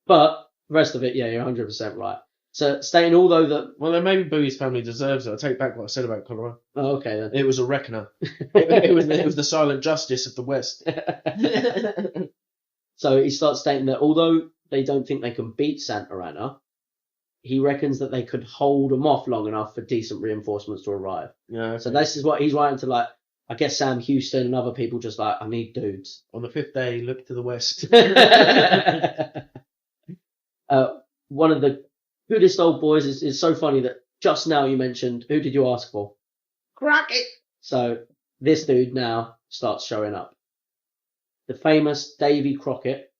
But the rest of it, yeah, you're 100% right. So stating although that... Well, then maybe Bowie's family deserves it. I take back what I said about cholera. Oh, okay then. It was a reckoner. it was the silent justice of the West. So he starts stating that although they don't think they can beat Santa Ana, he reckons that they could hold them off long enough for decent reinforcements to arrive. Yeah. So this is what he's writing to, like, I guess Sam Houston and other people just like, I need dudes. On the fifth day, look to the West. One of the goodest old boys is so funny that just now you mentioned, who did you ask for? Crockett. So this dude now starts showing up. The famous Davy Crockett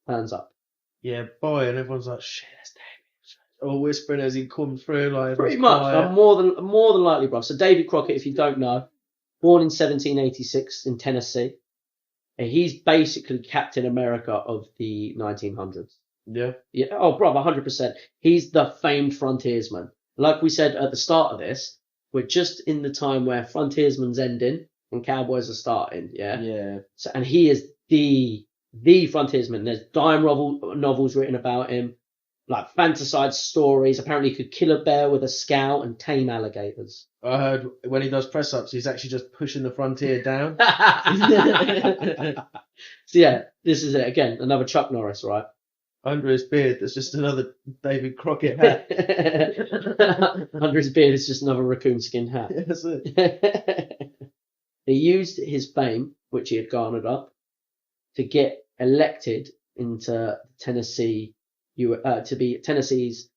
turns up. Yeah, boy, and everyone's like, shit, that's Davy. All whispering as he comes through, like, Pretty much. I'm more than likely, bro. So Davy Crockett, if you don't know, born in 1786 in Tennessee. And he's basically Captain America of the 1900s. Yeah. Yeah. Oh, bro, 100%. He's the famed frontiersman. Like we said at the start of this, we're just in the time where frontiersman's ending and cowboys are starting. Yeah. Yeah. So, and he is the frontiersman. There's dime novels written about him, like fantasized stories. Apparently, he could kill a bear with a scout and tame alligators. I heard when he does press ups, he's actually just pushing the frontier down. So yeah, this is it again. Another Chuck Norris, right? Under his beard, there's just another David Crockett hat. Under his beard is just another raccoon skin hat. Yeah, that's it. He used his fame, which he had garnered up, to get elected into Tennessee, to be Tennessee's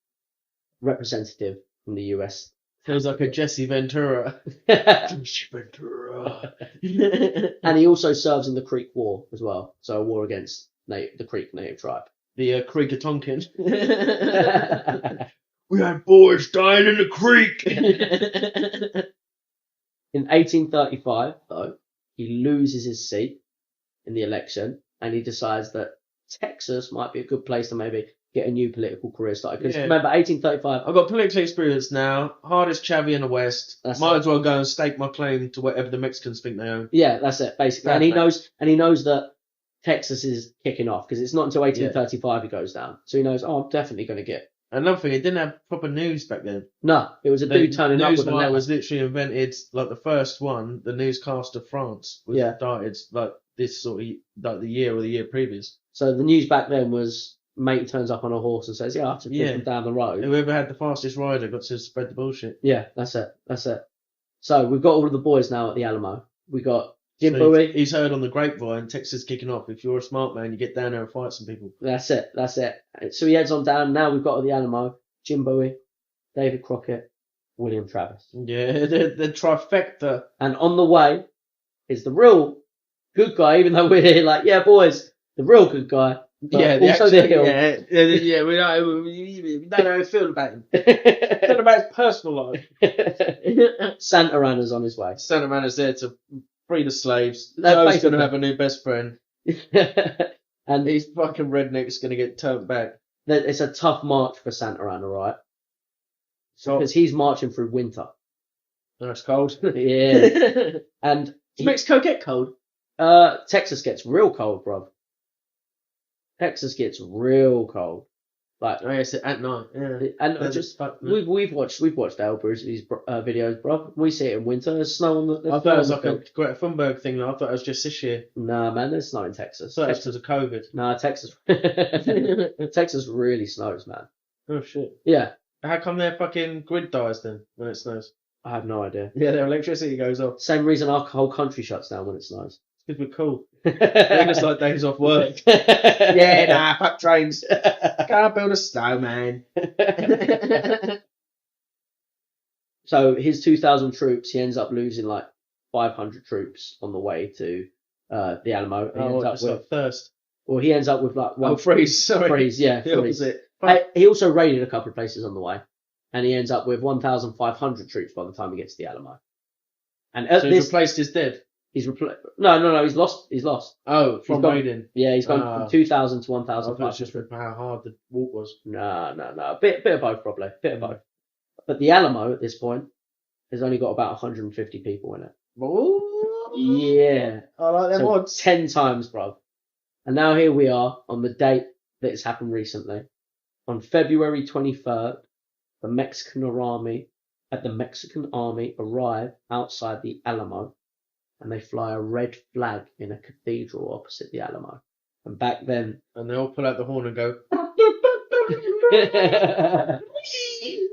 representative from the US. Feels like a Jesse Ventura. Jesse Ventura. And he also serves in the Creek War as well, so a war against the Creek native tribe. The Creek of Tonkin. We had boys dying in the creek. In 1835, though, he loses his seat in the election, and he decides that Texas might be a good place to maybe get a new political career started. Because remember, 1835... I've got political experience now, hardest chavvy in the West. Might as well go and stake my claim to whatever the Mexicans think they own. Yeah, that's it, basically. And he knows that Texas is kicking off, because it's not until 1835 he goes down. So he knows, I'm definitely going to get Another thing, it didn't have proper news back then. No, it was a dude turning up with a Newswire letter. was literally invented, like the first one, the newscast of France was Yeah. started like this sort of, like the year or the year previous. So the news back then was mate turns up on a horse and says, yeah, I have to push him down the road. Whoever had the fastest rider got to spread the bullshit. Yeah, that's it. So we've got all of the boys now at the Alamo. We got Jim Bowie. He's heard on the grapevine, Texas kicking off. If you're a smart man, you get down there and fight some people. That's it. So he heads on down. Now we've got at the Alamo Jim Bowie, David Crockett, William Travis. Yeah, the trifecta. And on the way is the real good guy, even though we're here like, yeah, boys, the real good guy. But also the heel. Yeah, we don't know how we feel about him. Feel about his personal life. Santa Ana's on his way. Santa Man is there to free the slaves. No, Joe's going to have a new best friend. And These fucking rednecks going to get turned back. it's a tough march for Santa Ana, right? So Because he's marching through winter. it's cold. Yeah. And Does Mexico get cold? Texas gets real cold, bruv. Texas gets real cold. Like, Oh yes, at night. Yeah. and That's just fuck, we've watched Al Bruce's videos, bruv. We see it in winter. There's snow on the. I There's thought snow it was on like the a field. Greta Thunberg thing. I thought it was just this year. Nah, man, there's snow in I Texas. thought it was because of COVID. Nah, Texas. Texas really snows, man. Oh shit. Yeah, How come their fucking grid dies then when it snows? I have no idea. Yeah, their electricity goes off. Same reason our whole country shuts down when it snows. Because we're cool. We're just like days off work. Yeah, nah, fuck trains. Can't build a snowman. So his 2,000 troops, he ends up losing like 500 troops on the way to the Alamo. He ends up it's with, like thirst. well, he ends up with like one freeze, sorry. freeze, yeah, The freeze. opposite. He also raided a couple of places on the way, and he ends up with 1,500 troops by the time he gets to the Alamo. And at So he's this, replaced his dead. he's no, he's lost. Oh, from gone- raiding. Yeah, he's gone Ah. from 2,000 to I thought it was 1,500. just for how hard the walk was. No. A bit of both, probably. Bit of both. But the Alamo at this point has only got about 150 people in it. Ooh. Yeah. I like them So odds. 10 times, bro. And now here we are on the date that it's happened recently. On February 23rd, the Mexican army arrive outside the Alamo, and they fly a red flag in a cathedral opposite the Alamo. And back then, And they all pull out the horn and go.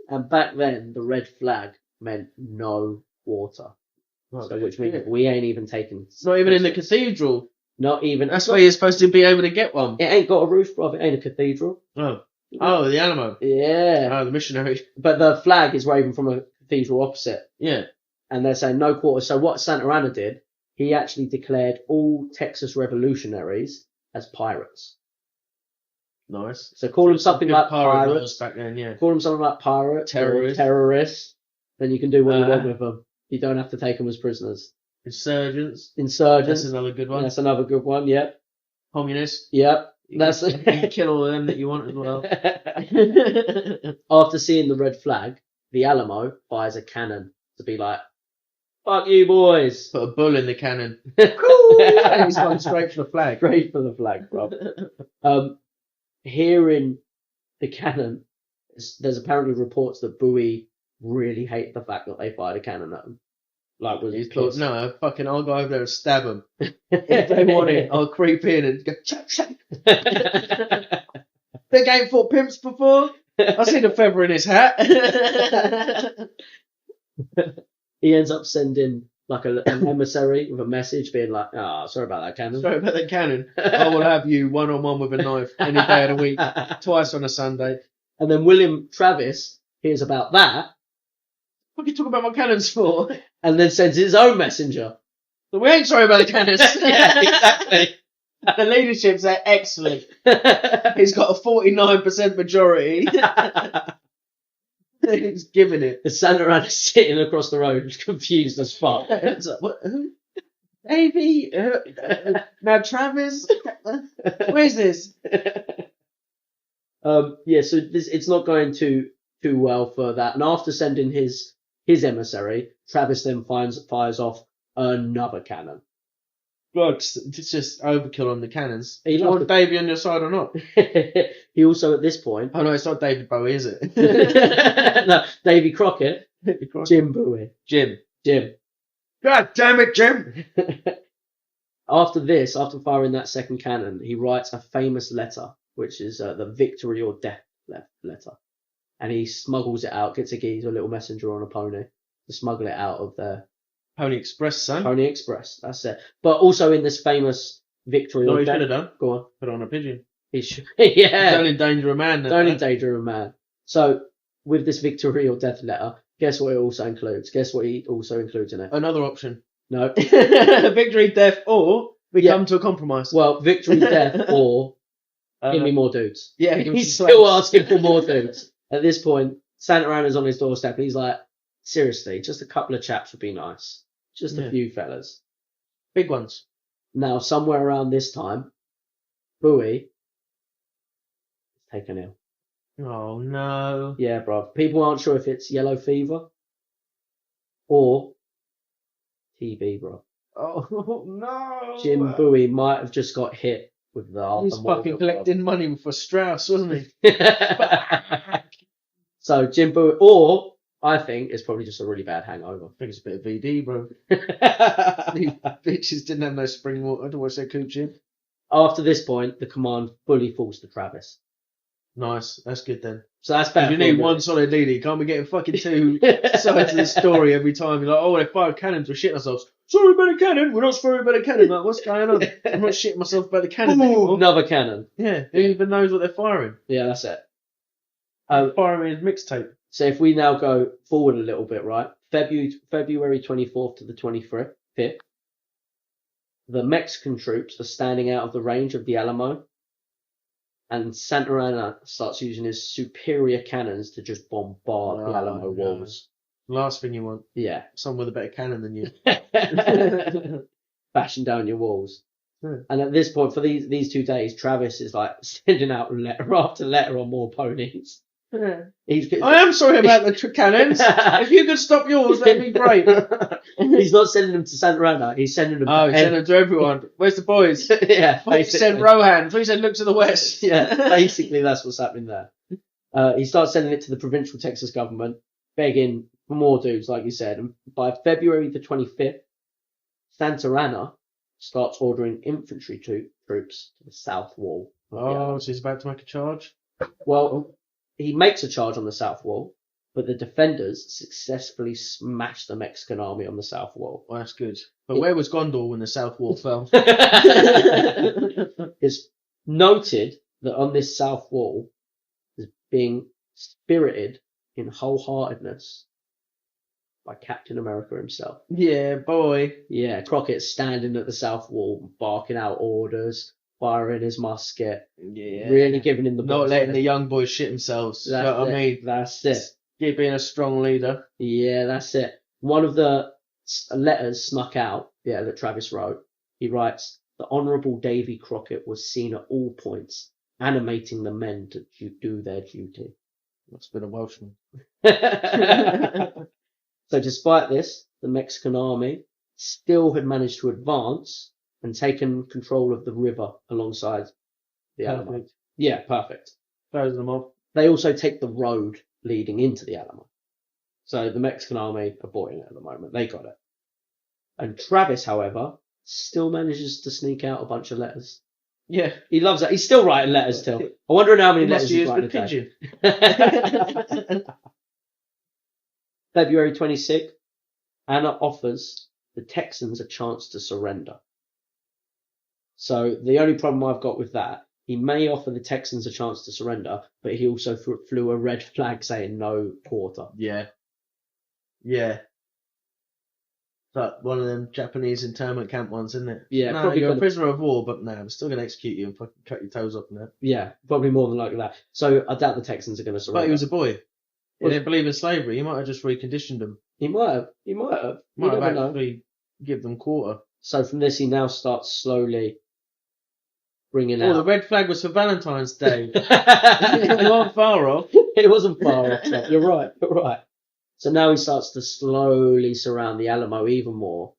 the red flag meant no water. Oh, So which means shit. we ain't even taking. It's not even in the cathedral. Not even. That's where you're supposed to be able to get one. It ain't got a roof, bro. It ain't a cathedral. Oh, the Alamo. Yeah. Oh, the missionary. But the flag is waving from a cathedral opposite. Yeah. And they're saying no quarter. So what Santa Ana did, he actually declared all Texas revolutionaries as pirates. Nice. So call them something Good like pirate laws pirates. back then, yeah. Call them something like pirates. Terrorists. Or terrorists. Then you can do what you want Uh, with them. You don't have to take them as prisoners. Insurgents. Insurgents. That's another good one. That's another good one. Yep. Communists. Yep. You That's can kill all of them that you want as well. After seeing the red flag, the Alamo fires a cannon to be like, "Fuck you, boys!" Put a bull in the cannon. And he's gone straight for the flag. Straight for the flag, bro. Hearing the cannon, there's apparently reports that Bowie really hate the fact that they fired a cannon at him. Like, was He's his thought, pissed. no, fucking, I'll go over there and stab them. If they want it, I'll creep in and go, chap, chap. Big ain't fought pimps before. I seen a feather in his hat. He ends up sending like an emissary with a message being like, "Ah, sorry about that cannon." Sorry about the cannon. I will have you one-on-one with a knife any day of the week, twice on a Sunday. And then William Travis hears about that What are you talking about my cannons for? and then sends his own messenger. But we ain't sorry about the cannons. Yeah, exactly. The leadership's excellent. He's got a 49% majority. He's giving it. The Santa Ana sitting across the road, confused as fuck. It's like, what? Who? Davey? Now Travis? Where's this? Yeah, so it's not going too well for that. And after sending his emissary, Travis then fires off another cannon. God, it's just overkill on the cannons. He Do you want loved Davey on your side or not? He also, at this point... Oh no, it's not David Bowie, is it? No, Davy Crockett. Jim Bowie. Jim. God damn it, Jim! After this, after firing that second cannon, he writes a famous letter, which is the victory or death letter. And he smuggles it out, gets a geezer, a little messenger on a pony, to smuggle it out of the Pony Express, son. Pony Express. That's it. But also in this famous victory No, or he death... should have done. Go on. Put on a pigeon. He should... Yeah. Don't endanger a man. Don't endanger a man. So, with this victory or death letter, guess what it also includes? Guess what he also includes in it? Another option. No. Victory, death, or we come to a compromise. Well, victory, death, or give me more dudes. Yeah, He's still asking for more dudes. At this point, Santa Ana's on his doorstep, and he's like, seriously, just a couple of chaps would be nice. Just a few fellas. Big ones. Now, somewhere around this time, Bowie is taken ill. Oh no. Yeah, bruv. People aren't sure if it's yellow fever or TB, bruv. Oh no. Jim Bowie might have just got hit with the... He's fucking collecting money for Strauss, wasn't he? So, Jim Bowie, or... I think it's probably just a really bad hangover. I think it's a bit of VD, bro. These bitches didn't have no spring water to wash their cooch in. After this point, the command fully falls to Travis. Nice, that's good then. So that's better. You need one solid leader. You can't be getting fucking two sides of the story every time. You're like, oh, they fired cannons, we're shitting ourselves. Sorry about the cannon, we're not sorry about the cannon. Like, what's going on? I'm not shitting myself about the cannon anymore. Another cannon. Yeah, who even knows what they're firing? Yeah, that's it. Firing his mixtape. So if we now go forward a little bit, right? February 24th to the 25th, the Mexican troops are standing out of the range of the Alamo, and Santa Ana starts using his superior cannons to just bombard the Alamo walls. Last thing you want. Yeah. Someone with a better cannon than you. Bashing down your walls. Yeah. And at this point, for these 2 days, Travis is like sending out letter after letter on more ponies. Yeah. I am sorry about the cannons. If you could stop yours, that'd be great. He's not sending them to Santa Ana. He's sending them. Oh, he's sending them to everyone. Where's the boys? Yeah, please send Rohan. Please send look to the west. Yeah, basically that's what's happening there. He starts sending it to the provincial Texas government, begging for more dudes, like you said. And by February the 25th, Santa Ana starts ordering infantry troops to the south wall. Oh, so he's about to make a charge? Well, he makes a charge on the south wall, but the defenders successfully smash the Mexican army on the south wall. Well, that's good. But where was Gondor when the south wall fell? It's noted that on this south wall is being spirited in wholeheartedness by Captain America himself. Yeah, boy. Yeah, Crockett's standing at the south wall, barking out orders, firing his musket, really giving him the not letting the young boys shit themselves. You know what I mean? That's it. Keep being a strong leader. Yeah, that's it. One of the letters snuck out, that Travis wrote. He writes, "The Honourable Davy Crockett was seen at all points, animating the men to do their duty." Must have been a Welshman. So despite this, the Mexican army still had managed to advance and taken control of the river alongside the Alamo. Yeah, perfect. Close them off. They also take the road leading into the Alamo. So the Mexican army are boarding it at the moment. They got it. And Travis, however, still manages to sneak out a bunch of letters. Yeah. He loves that. He's still writing letters still. I wonder how many letters he's writing a day. February 26th, Anna offers the Texans a chance to surrender. So the only problem I've got with that, he may offer the Texans a chance to surrender, but he also flew a red flag saying no quarter. Yeah. Yeah. But one of them Japanese internment camp ones, isn't it? Yeah, no, probably you're a prisoner of war, but no, I'm still going to execute you and fucking cut your toes off and that. Yeah, probably more than likely that. So I doubt the Texans are going to surrender. But he was a boy. He didn't believe in slavery. He might have just reconditioned them. He might have. Might have actually give them quarter. So from this, he now starts slowly bringing out. Oh, the red flag was for Valentine's Day. It wasn't far off. It wasn't far off. You're right. So now he starts to slowly surround the Alamo even more,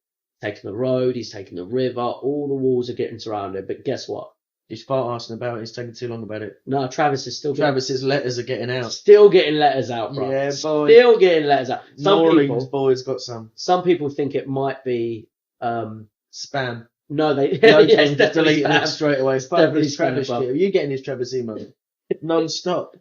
taking the road, he's taking the river, all the walls are getting surrounded. But guess what? He's fart arsing about it. He's taking too long about it. No, Travis is still Travis's letters are getting out. Still getting letters out, bro. Yeah, boy. Still getting letters out. Norling's boy's got some. Some people think it might be Spam. no, they No, yeah, just deleting it straight away. Fuck Definitely this Travis spam, shit. Are you getting his Travis email? Non-stop.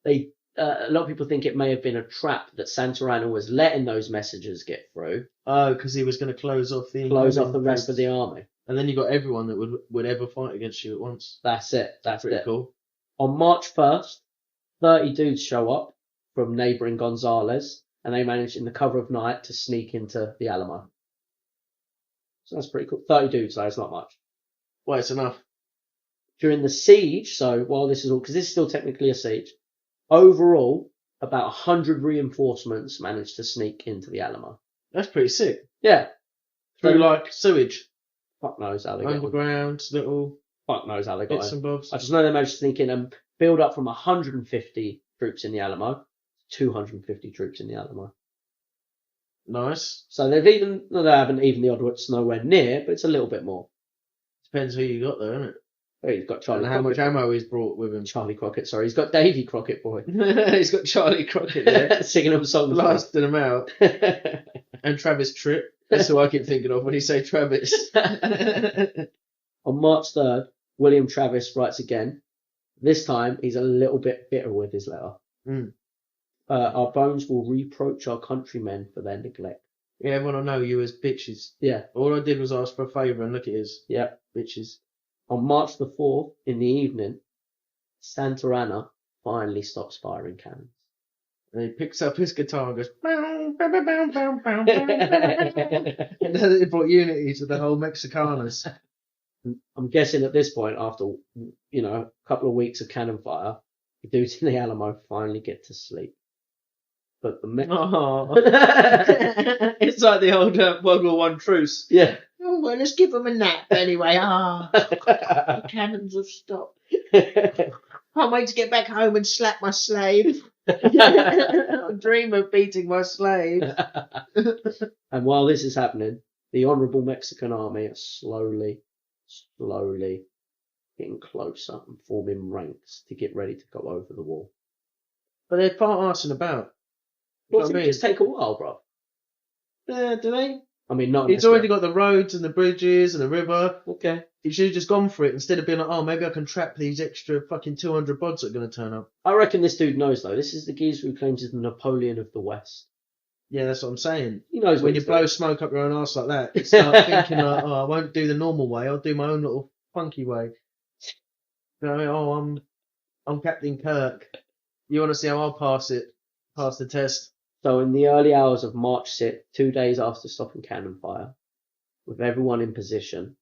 They a lot of people think it may have been a trap that Santorana was letting those messages get through, Oh, because he was going to close off the rest of the army. And then you got everyone that would ever fight against you at once. That's it. That's Pretty it. cool. On March 1st, 30 dudes show up from neighbouring Gonzales, and they manage in the cover of night to sneak into the Alamo. So that's pretty cool. 30 dudes, though, it's not much. Well, it's enough. During the siege, so while this is all, because this is still technically a siege, overall, about 100 reinforcements managed to sneak into the Alamo. That's pretty sick. Yeah. Through, So, like, sewage. fuck knows how they got on. Underground, little Fuck knows how they got bits in. and bobs. I just know they managed to sneak in and build up from 150 troops in the Alamo to 250 troops in the Alamo. Nice. So they haven't even the Oddwits nowhere near, but it's a little bit more. Depends who you got there, isn't it? Oh, he's got Charlie And how Crockett. much ammo he's brought with him. Charlie Crockett, sorry. He's got Davy Crockett, boy. He's got Charlie Crockett there. Singing them songs. Blasting them out. And Travis Tripp. That's who I keep thinking of when you say Travis. On March 3rd, William Travis writes again. This time, he's a little bit bitter with his letter. Mm. Our bones will reproach our countrymen for their neglect. Yeah, everyone will know you as bitches. Yeah. All I did was ask for a favour and look at his. Yeah. Bitches. On March the 4th, in the evening, Santorana finally stops firing cannons. And he picks up his guitar and goes, bow, bow, bow, bow, bow, bow, bow, and then it brought unity to the whole Mexicanos. I'm guessing at this point, after, a couple of weeks of cannon fire, the dudes in the Alamo finally get to sleep. But the Oh. It's like the old World War One truce. yeah. Oh, well, let's give them a nap anyway. The cannons have stopped. Can't wait to get back home and slap my slave. I dream of beating my slave. And while this is happening, the honourable Mexican army are slowly getting closer and forming ranks to get ready to go over the wall. But they're fart arsing about. What's what I it mean? just take a while, bro? Yeah, do they? I mean, not He's already got the roads and the bridges and the river. Okay. He should have just gone for it instead of being like, oh, maybe I can trap these extra fucking 200 bods that are going to turn up. I reckon this dude knows, though. This is the geezer who claims he's the Napoleon of the West. Yeah, that's what I'm saying. He knows When what you he's blow doing. smoke up your own arse like that, you start thinking like, oh, I won't do the normal way. I'll do my own little funky way. You know what I mean? Oh, I'm Captain Kirk. You want to see how I'll pass the test? So in the early hours of March 6th, 2 days after stopping cannon fire, with everyone in position,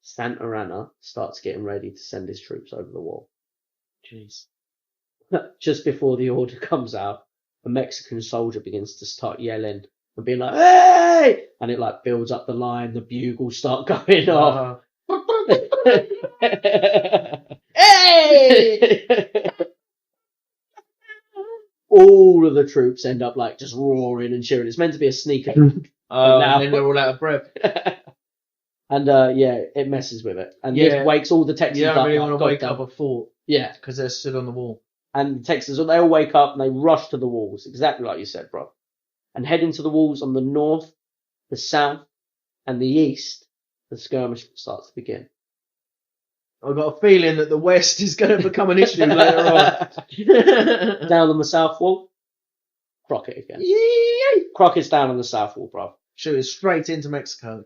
Santorana starts getting ready to send his troops over the wall. Jeez. Just before the order comes out, a Mexican soldier begins to start yelling and being like, "Hey!" And it like builds up the line, the bugles start going off. Hey! All of the troops end up like just roaring and cheering. It's meant to be a sneaker. Oh, now- and then they're all out of breath. And it messes with it. And Yeah. this wakes all the Texans You up. don't really like, want to wake goddamn. up a fort Yeah. because they're stood on the wall. And the Texans, they all wake up and they rush to the walls, exactly like you said, bro. And heading to the walls on the north, the south, and the east, the skirmish starts to begin. I've got a feeling that the West is going to become an issue later on. Down on the south wall, Crockett again. Yay! Crockett's down on the south wall, bro. Shooting straight into Mexico.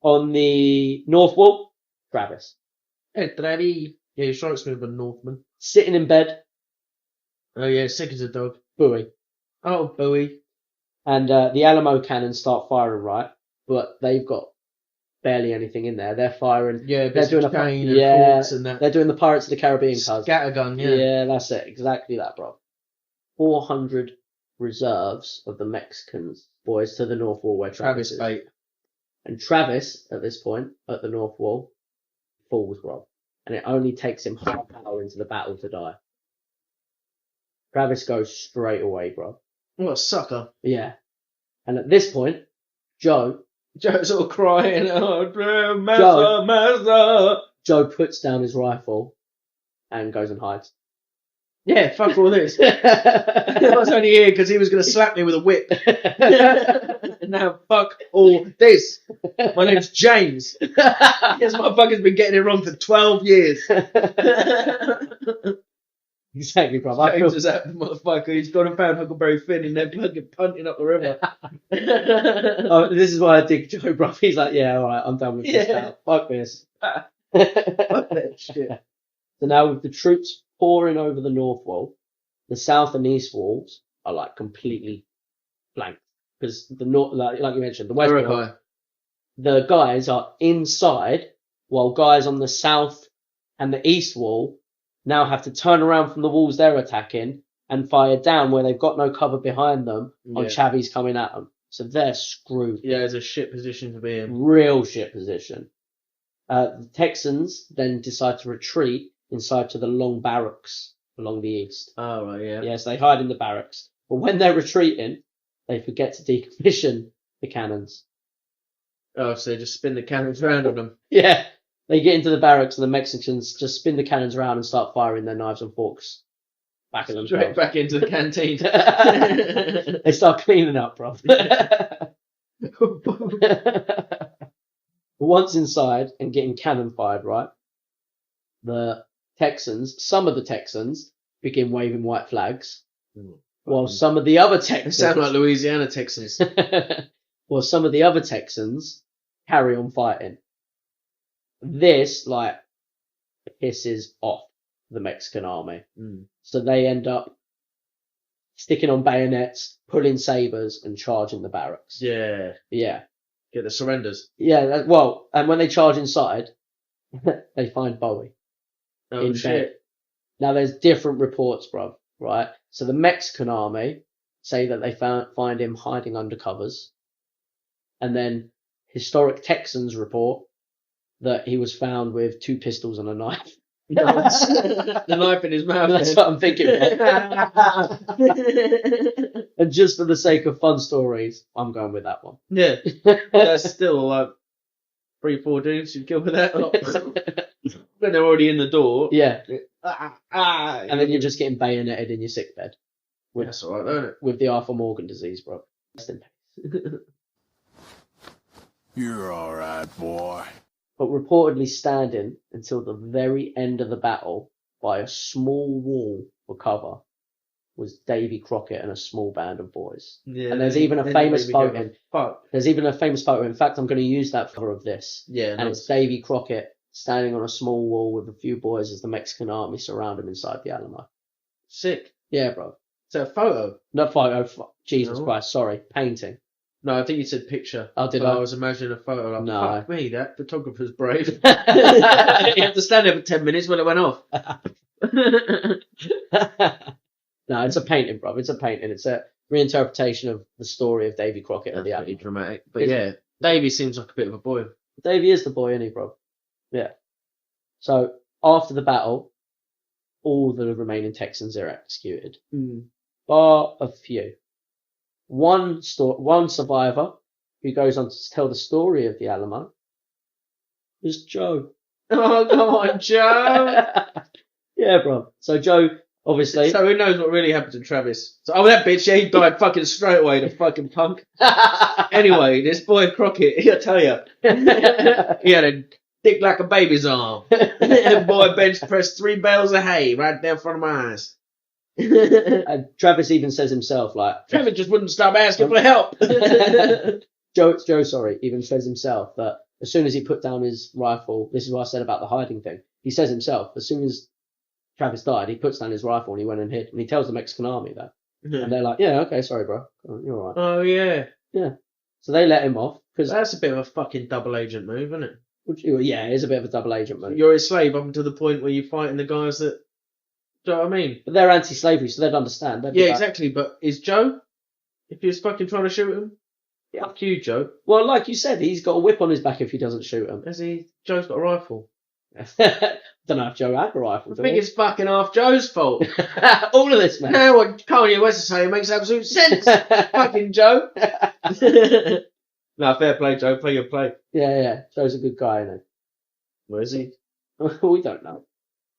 On the north wall, Travis. Hey, Travis. Yeah, he strikes me with a Northman. Sitting in bed, Oh yeah, sick as a dog. Bowie. Oh, Bowie. And the Alamo cannons start firing right, but they've got barely anything in there. They're firing. Yeah, They're bits doing of a cane and yeah. forks and that. They're doing the Pirates of the Caribbean cuz. Scattergun, yeah. Yeah, that's it. Exactly that, bro. 400 reserves of the Mexicans, boys, to the North Wall where Travis Travis is. bait. And Travis, at this point, at the North Wall, falls, bro. And it only takes him half an hour into the battle to die. Travis goes straight away, bro. What a sucker. Yeah. And at this point, Joe's all crying, oh, Joe. master. Joe puts down his rifle and goes and hides. Yeah, fuck all this. I was only here because he was going to slap me with a whip. Now fuck all this. My name's James. This motherfucker's been getting it wrong for 12 years. Exactly, bro. I feel... James is that motherfucker. He's gone and found Huckleberry Finn and they're fucking punting up the river. Oh, this is why I dig Joe, bro. He's like, yeah, alright, I'm done with this now. Fuck this. Fuck that shit. So now with the troops pouring over the north wall, the south and east walls are like completely blank. Because the north, like you mentioned, the west wall, the guys are inside, while guys on the south and the east wall now have to turn around from the walls they're attacking and fire down where they've got no cover behind them on Chavies coming at them. So they're screwed. Yeah, it's a shit position to be in. Real shit position. The Texans then decide to retreat inside to the long barracks along the east. Oh, right, yeah. Yes, they hide in the barracks. But when they're retreating, they forget to decommission the cannons. Oh, so they just spin the cannons around on them. Yeah. They get into the barracks and the Mexicans just spin the cannons around and start firing their knives and forks back at them. Straight back into the canteen. They start cleaning up, bro. Once inside and getting cannon fired, right? The Texans, some of the Texans, begin waving white flags, while some of the other Texans... They sound like Louisiana Texans. While some of the other Texans carry on fighting. This, like, pisses off the Mexican army. So they end up sticking on bayonets, pulling sabers, and charging the barracks. Yeah. Yeah. Get the surrenders. Yeah, well, and when they charge inside, they find Bowie. Oh, in shit. bed. Now, there's different reports, bruv, right? So the Mexican army say that they find him hiding under covers. And then historic Texans report that he was found with 2 pistols and a knife. The knife in his mouth. That's what I'm thinking. And just for the sake of fun stories, I'm going with that one. Yeah. That's still like 3-4 dudes you'd kill with that. When they're already in the door. Yeah. And then you're just getting bayoneted in your sick bed. That's alright, isn't it? With the Arthur Morgan disease, bro. Rest in peace. You're alright, boy. But reportedly standing until the very end of the battle by a small wall for cover was Davy Crockett and a small band of boys. Yeah, and there's even a famous photo. Fuck. There's even a famous photo. In fact, I'm going to use that photo of this. Yeah. And it's Davy Crockett standing on a small wall with a few boys as the Mexican army surround him inside the Alamo. Sick. Yeah, bro. Is that a photo? Not photo. Jesus No. Christ. Sorry. Painting. No, I think you said picture. Oh, did But I? I was imagining a photo. Like, No. Fuck me, that photographer's brave. You have to stand there for 10 minutes when it went off. No, it's a painting, bro. It's a painting. It's a reinterpretation of the story of Davy Crockett and the Pretty Alamo. dramatic. But yeah, Davey seems like a bit of a boy. Davy is the boy, isn't he, bro? Yeah. So after the battle, all the remaining Texans are executed, bar a few. One survivor who goes on to tell the story of the Alamo is Joe. Oh, come on, Joe. Yeah, bro. So Joe, obviously. So who knows what really happened to Travis? So, that bitch, yeah, he died fucking straight away, the fucking punk. Anyway, this boy Crockett, I'll tell you, he had a dick like a baby's arm. And boy bench pressed 3 bales of hay right there in front of my eyes. And Travis even says himself, like, Travis just wouldn't stop asking for help. Joe, even says himself that as soon as he put down his rifle, this is what I said about the hiding thing. He says himself, as soon as Travis died, he puts down his rifle and he went and hid. And he tells the Mexican army that. And they're like, yeah, okay, sorry, bro. You're all right. Oh, yeah. Yeah. So they let him off. Cause, That's a bit of a fucking double agent move, isn't it? yeah, it is a bit of a double agent move. You're a slave up until the point where you're fighting the guys that... Do you know what I mean? But they're anti-slavery, so they'd understand. They'd be Yeah, like, exactly. But is Joe? If he was fucking trying to shoot him? Yeah. Fuck you, Joe. Well, like you said, he's got a whip on his back if he doesn't shoot him. Has he? Joe's got a rifle. Don't know if Joe had a rifle. I think it's fucking half Joe's fault. All of this, man. Now what Kanye West is saying makes absolute sense. Fucking Joe. No, fair play, Joe. Play your play. Yeah. Joe's a good guy, isn't Where is he? he? We don't know.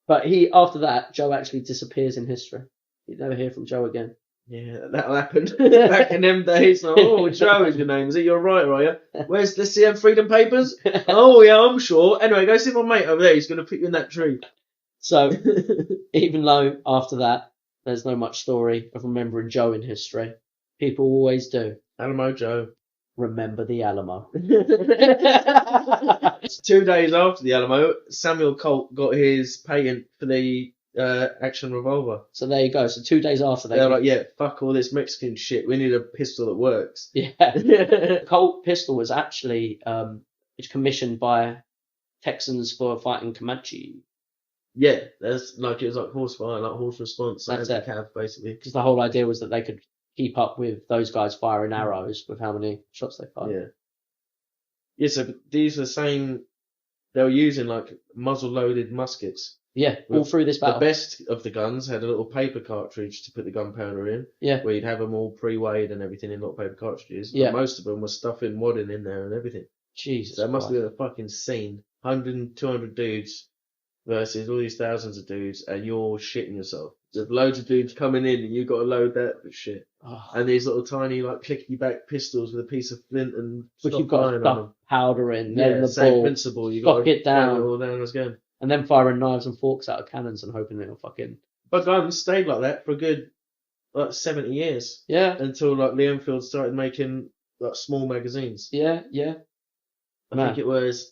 But after that, Joe actually disappears in history. You never hear from Joe again. Yeah, that'll happen. Back in them days. Like, oh, Joe is your name. Is it your writer, are you? Where's the CM Freedom Papers? Oh, yeah, I'm sure. Anyway, go see my mate over there. He's going to put you in that tree. So, even though after that, there's no much story of remembering Joe in history, people always do. Alamo Joe. Remember the Alamo. 2 days after the Alamo, Samuel Colt got his patent for the action revolver. So there you go. So 2 days after They're like, yeah, fuck all this Mexican shit. We need a pistol that works. Yeah. Colt pistol was actually it's commissioned by Texans for fighting Comanche. Yeah, that's like it was like horse fire, like horse response. That's That's it. cav, basically. Because the whole idea was that they could keep up with those guys firing arrows with how many shots they fired. Yeah. Yeah, so these are the same. They were using like muzzle-loaded muskets. Yeah, all through this battle. The best of the guns had a little paper cartridge to put the gunpowder in. Yeah. Where you'd have them all pre-weighed and everything in little paper cartridges. Yeah. But most of them were stuffing wadding in there and everything. Jesus. So that must have Christ. been a fucking scene. 100 and 200 dudes versus all these thousands of dudes, and you're shitting yourself. There's loads of dudes coming in, and you've got to load that shit. Oh. And these little tiny, like, clicky back pistols with a piece of flint and Which stop you've got to iron on stuff them. powder in, Yeah, then the same ball, principle. You knock got to it down. it all down again. and then firing knives and forks out of cannons and hoping it'll fucking... But guns stayed like that for a good, like, 70 years. Yeah, Until, like, Lee Enfield started making, like, small magazines. yeah. I think it was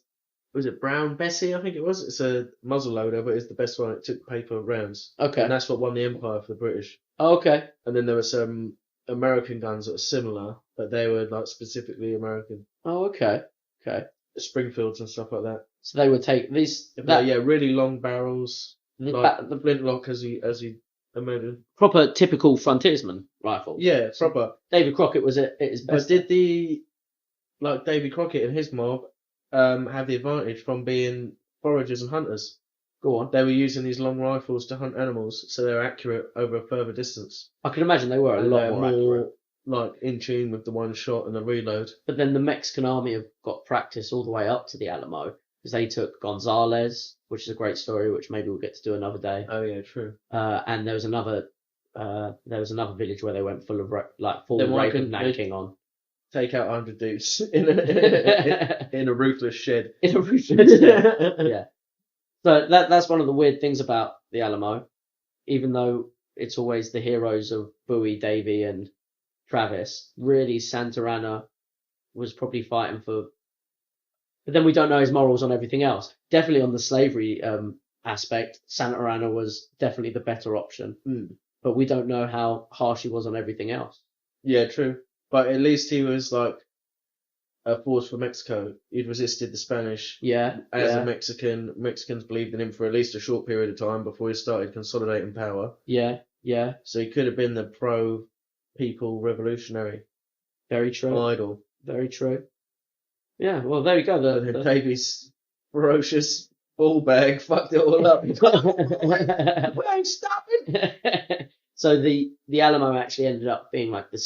it Brown Bessie? I think it was. It's a muzzle loader, but it's the best one. It took paper rounds. Okay. And that's what won the empire for the British. Oh, okay. And then there were some American guns that were similar, but they were like specifically American. Oh, okay. Springfields and stuff like that. So they would take these... But yeah, really long barrels. Like the flintlock as you imagine. proper typical frontiersman rifles. Yeah, proper. David Crockett was at his But best. did Davy Crockett and his mob have the advantage from being foragers and hunters? Go on. They were using these long rifles to hunt animals, so they're accurate over a further distance. I can imagine they were a lot They're more accurate. like in tune with the one shot and the reload. But then the Mexican army have got practice all the way up to the Alamo because they took Gonzales, which is a great story, which maybe we'll get to do another day. Oh yeah, true. And there was another village where they went full of full Then why rape and couldn't they nanking on. take out 100 dudes in a roofless shed? In a ruthless yeah. So that's one of the weird things about the Alamo, even though it's always the heroes of Bowie, Davy, and Travis. Really, Santa Anna was probably fighting for. But then we don't know his morals on everything else. Definitely on the slavery aspect, Santa Anna was definitely the better option. But we don't know how harsh he was on everything else. Yeah, true. But at least he was like a force for Mexico. He'd resisted the Spanish. Yeah. As a Mexican, Mexicans believed in him for at least a short period of time before he started consolidating power. Yeah. So he could have been the pro-people revolutionary. Very true. Idol. Very true. Yeah, well, there we go. But then Davy's ferocious ball bag fucked it all up. We ain't stopping. So the Alamo actually ended up being like the